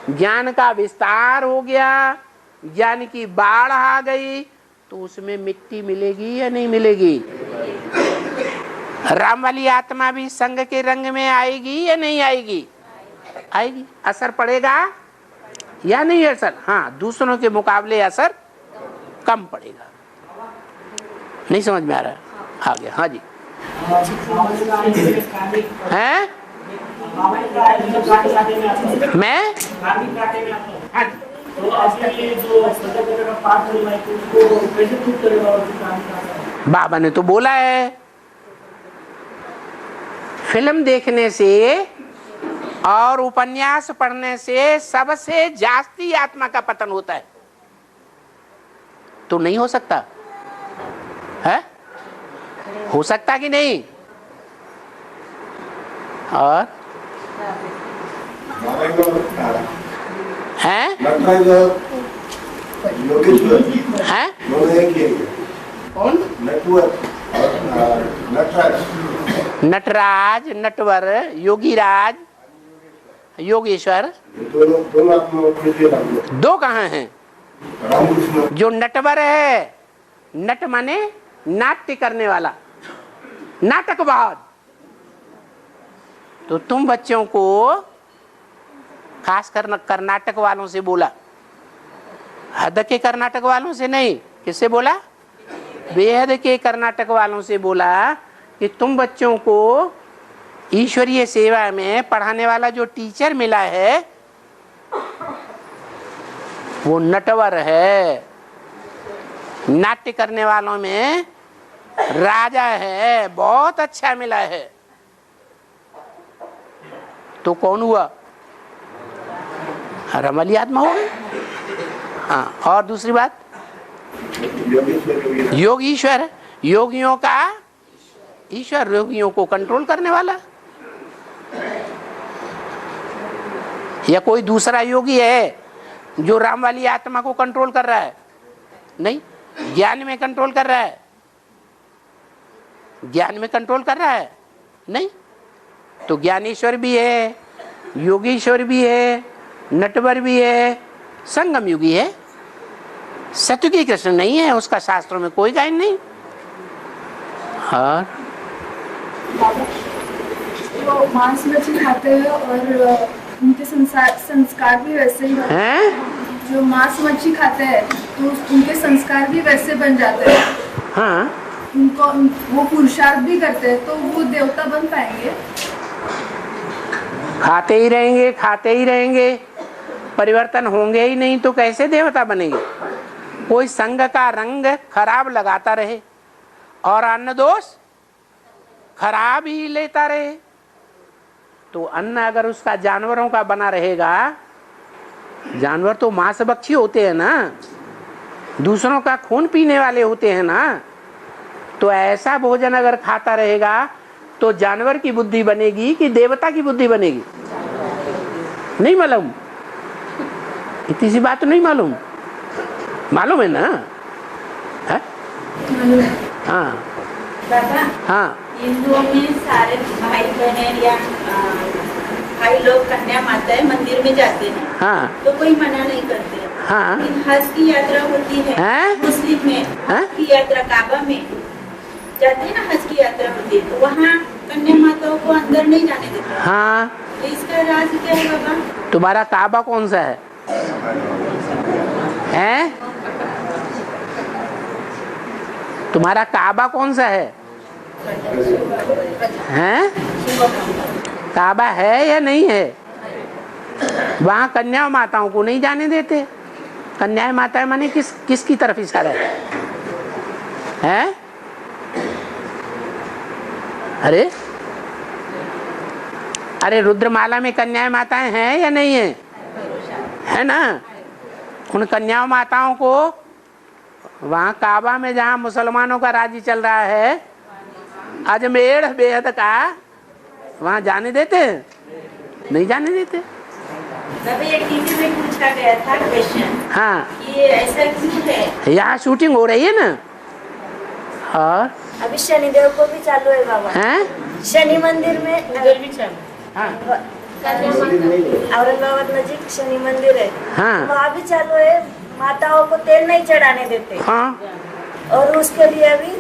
ज्ञान का विस्तार हो गया, ज्ञान की बाढ़ आ गई, तो उसमें मिट्टी मिलेगी या नहीं मिलेगी? राम वाली आत्मा भी संग के रंग में आएगी या नहीं आएगी? आएगी। असर पड़ेगा या नहीं असर? हाँ, दूसरों के मुकाबले असर कम पड़ेगा। नहीं समझ में आ रहा? आ गया। हाँ जी, हैं? मैं बाबा ने तो बोला है, फिल्म देखने से और उपन्यास पढ़ने से सबसे जास्ती आत्मा का पतन होता है। तो नहीं हो सकता है? हो सकता कि नहीं? और हैं? हैं? कौन? नटराज, नटवर, योगीराज, योगेश्वर, दो कहाँ हैं? जो नटवर है, नट माने नाट्य करने वाला, नाटकवाद। तो तुम बच्चों को खास कर कर्नाटक वालों से बोला, हद के कर्नाटक वालों से नहीं। किससे बोला? बेहद के कर्नाटक वालों से बोला कि तुम बच्चों को ईश्वरीय सेवा में पढ़ाने वाला जो टीचर मिला है वो नटवर है, नाट्य करने वालों में राजा है, बहुत अच्छा मिला है। तो कौन हुआ? रमली आत्मा हो गई। हाँ, और दूसरी बात, योगीश्वर, योगियों का ईश्वर, योगियों को कंट्रोल करने वाला। या कोई दूसरा योगी है जो राम वाली आत्मा को कंट्रोल कर रहा है? नहीं, ज्ञान में कंट्रोल कर रहा है। ज्ञान में कंट्रोल कर रहा है? नहीं। तो ज्ञानेश्वर भी है, योगीश्वर भी है, नटवर भी है, संगम युगी है। सत्युगी कृष्ण नहीं है, उसका शास्त्रों में कोई गायन नहीं। हाँ, वो मांस मछली खाते हैं और उनके संस्कार भी वैसे ही हैं। जो मांस मछली खाते हैं तो उनके संस्कार भी वैसे बन जाते हैं। हाँ, उनको वो पुरुषार्थ भी करते हैं, तो वो देवता बन पाएंगे? खाते ही रहेंगे, खाते ही रहेंगे, परिवर्तन होंगे ही नहीं तो कैसे देवता बनेंगे? कोई संग का रंग खराब लगाता रहे और अन्न दोष खराब ही लेता रहे, तो अन्न अगर उसका जानवरों का बना रहेगा, जानवर तो मांसभक्षी होते हैं ना, दूसरों का खून पीने वाले होते हैं ना, तो ऐसा भोजन अगर खाता रहेगा तो जानवर की बुद्धि बनेगी कि देवता की बुद्धि बनेगी? नहीं मालूम, इतनी सी बात नहीं मालूम, मालूम है ना? है? हाँ बाबा, हाँ हिंदुओं में सारे भाई बहन या भाई लोग कन्या माता मंदिर में जाते हैं, हाँ तो कोई मना नहीं करते। हाँ लेकिन हज की यात्रा होती है मुस्लिम में, हज की यात्रा काबा में जाते हैं ना, हज की यात्रा होती है, तो वहाँ कन्या माताओं को अंदर नहीं जाने देते। हाँ, तो इसका राज क्या है बाबा? तुम्हारा काबा कौन सा है? हैं? तुम्हारा काबा कौन सा है? हैं? काबा है या नहीं है? वहाँ कन्या माताओं को नहीं जाने देते। कन्या माता माने किसकी तरफ इशारा है? अरे रुद्रमाला में कन्या माताएं हैं या नहीं है? है ना? उन कन्या माताओं को वहाँ काबा में जहाँ मुसलमानों का राज्य चल रहा है, अजमेर बेहद का, वहाँ जाने देते हैं? नहीं जाने देते। ये टीवी में पूछा गया था क्वेश्चन, हाँ, ये ऐसा क्यों है? यहाँ शूटिंग हो रही है ना। और अभी शनिदेव को भी चालू है बाबा। हैं? शनि मंदिर में उधर भी चालू। हाँ। औरंगाबाद नजीक शनि मंदिर है, हाँ। वहाँ भी चालू है। माताओं को तेल नहीं चढ़ाने देते। हाँ। और उसके लिए अभी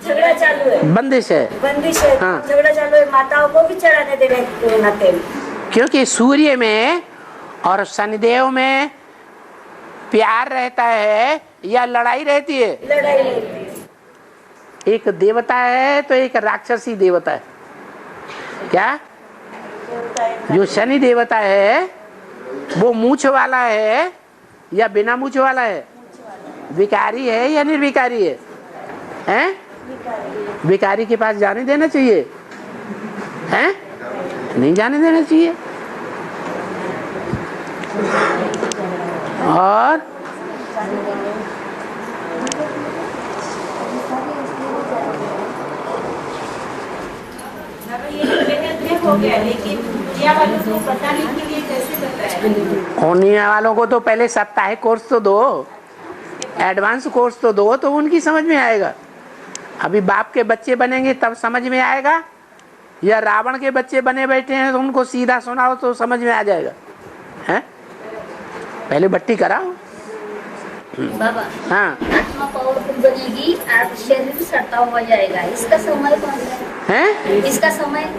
झगड़ा चालू है, बंदिश है, बंदिश है। हाँ। झगड़ा चालू है, माताओं को भी चढ़ाने देना तेल, क्योंकि सूर्य में और शनिदेव में प्यार रहता है या लड़ाई रहती है? लड़ाई रहती है। एक देवता है तो एक राक्षसी देवता है। क्या? जो शनि देवता है वो मूछ वाला है या बिना मूछ वाला है? विकारी है या निर्विकारी है? हैं? विकारी के पास जाने देना चाहिए? हैं? नहीं जाने देना चाहिए। और हो गया, लेकिन दुनिया वालों को बताने के लिए कैसे बताया? होने वालों को तो पहले साप्ताहिक कोर्स तो दो, एडवांस कोर्स तो दो, तो उनकी समझ में आएगा। अभी बाप के बच्चे बनेंगे तब समझ में आएगा, या रावण के बच्चे बने बैठे हैं तो उनको सीधा सुनाओ तो समझ में आ जाएगा? हैं? पहले बट्टी कराओ। बाबा, हाँ, आत्मा पावरफुल बनेगी और शरीर सड़ता हुआ जाएगा। इसका समय कौन सा है? इसका समय,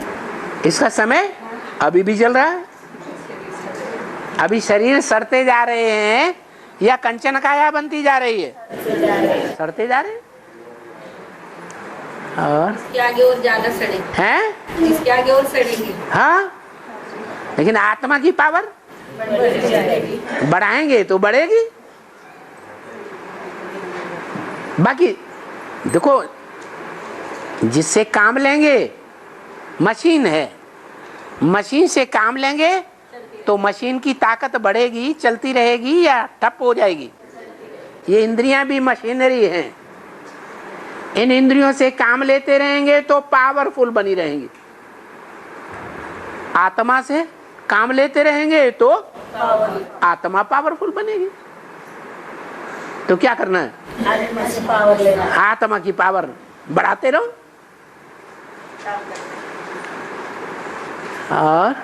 इसका समय अभी भी चल रहा है। अभी शरीर सड़ते जा रहे हैं या कंचन काया बनती जा रही है? सड़ते जा रहे हैं। और इसके आगे और ज्यादा सड़ेगी। हैं? इसके आगे और सड़ेगी। हाँ, लेकिन आत्मा की पावर बढ़ाएंगे तो बढ़ेगी। बाकी देखो, जिससे काम लेंगे मशीन है, मशीन से काम लेंगे तो मशीन की ताकत बढ़ेगी, चलती रहेगी या ठप हो जाएगी? ये इंद्रियां भी मशीनरी हैं। इन इंद्रियों से काम लेते रहेंगे तो पावरफुल बनी रहेंगी। आत्मा से काम लेते रहेंगे तो आत्मा पावरफुल बनेगी। तो क्या करना है? आत्मा से पावर लेना, आत्मा की पावर बढ़ाते रहो। और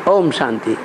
ओम शांति।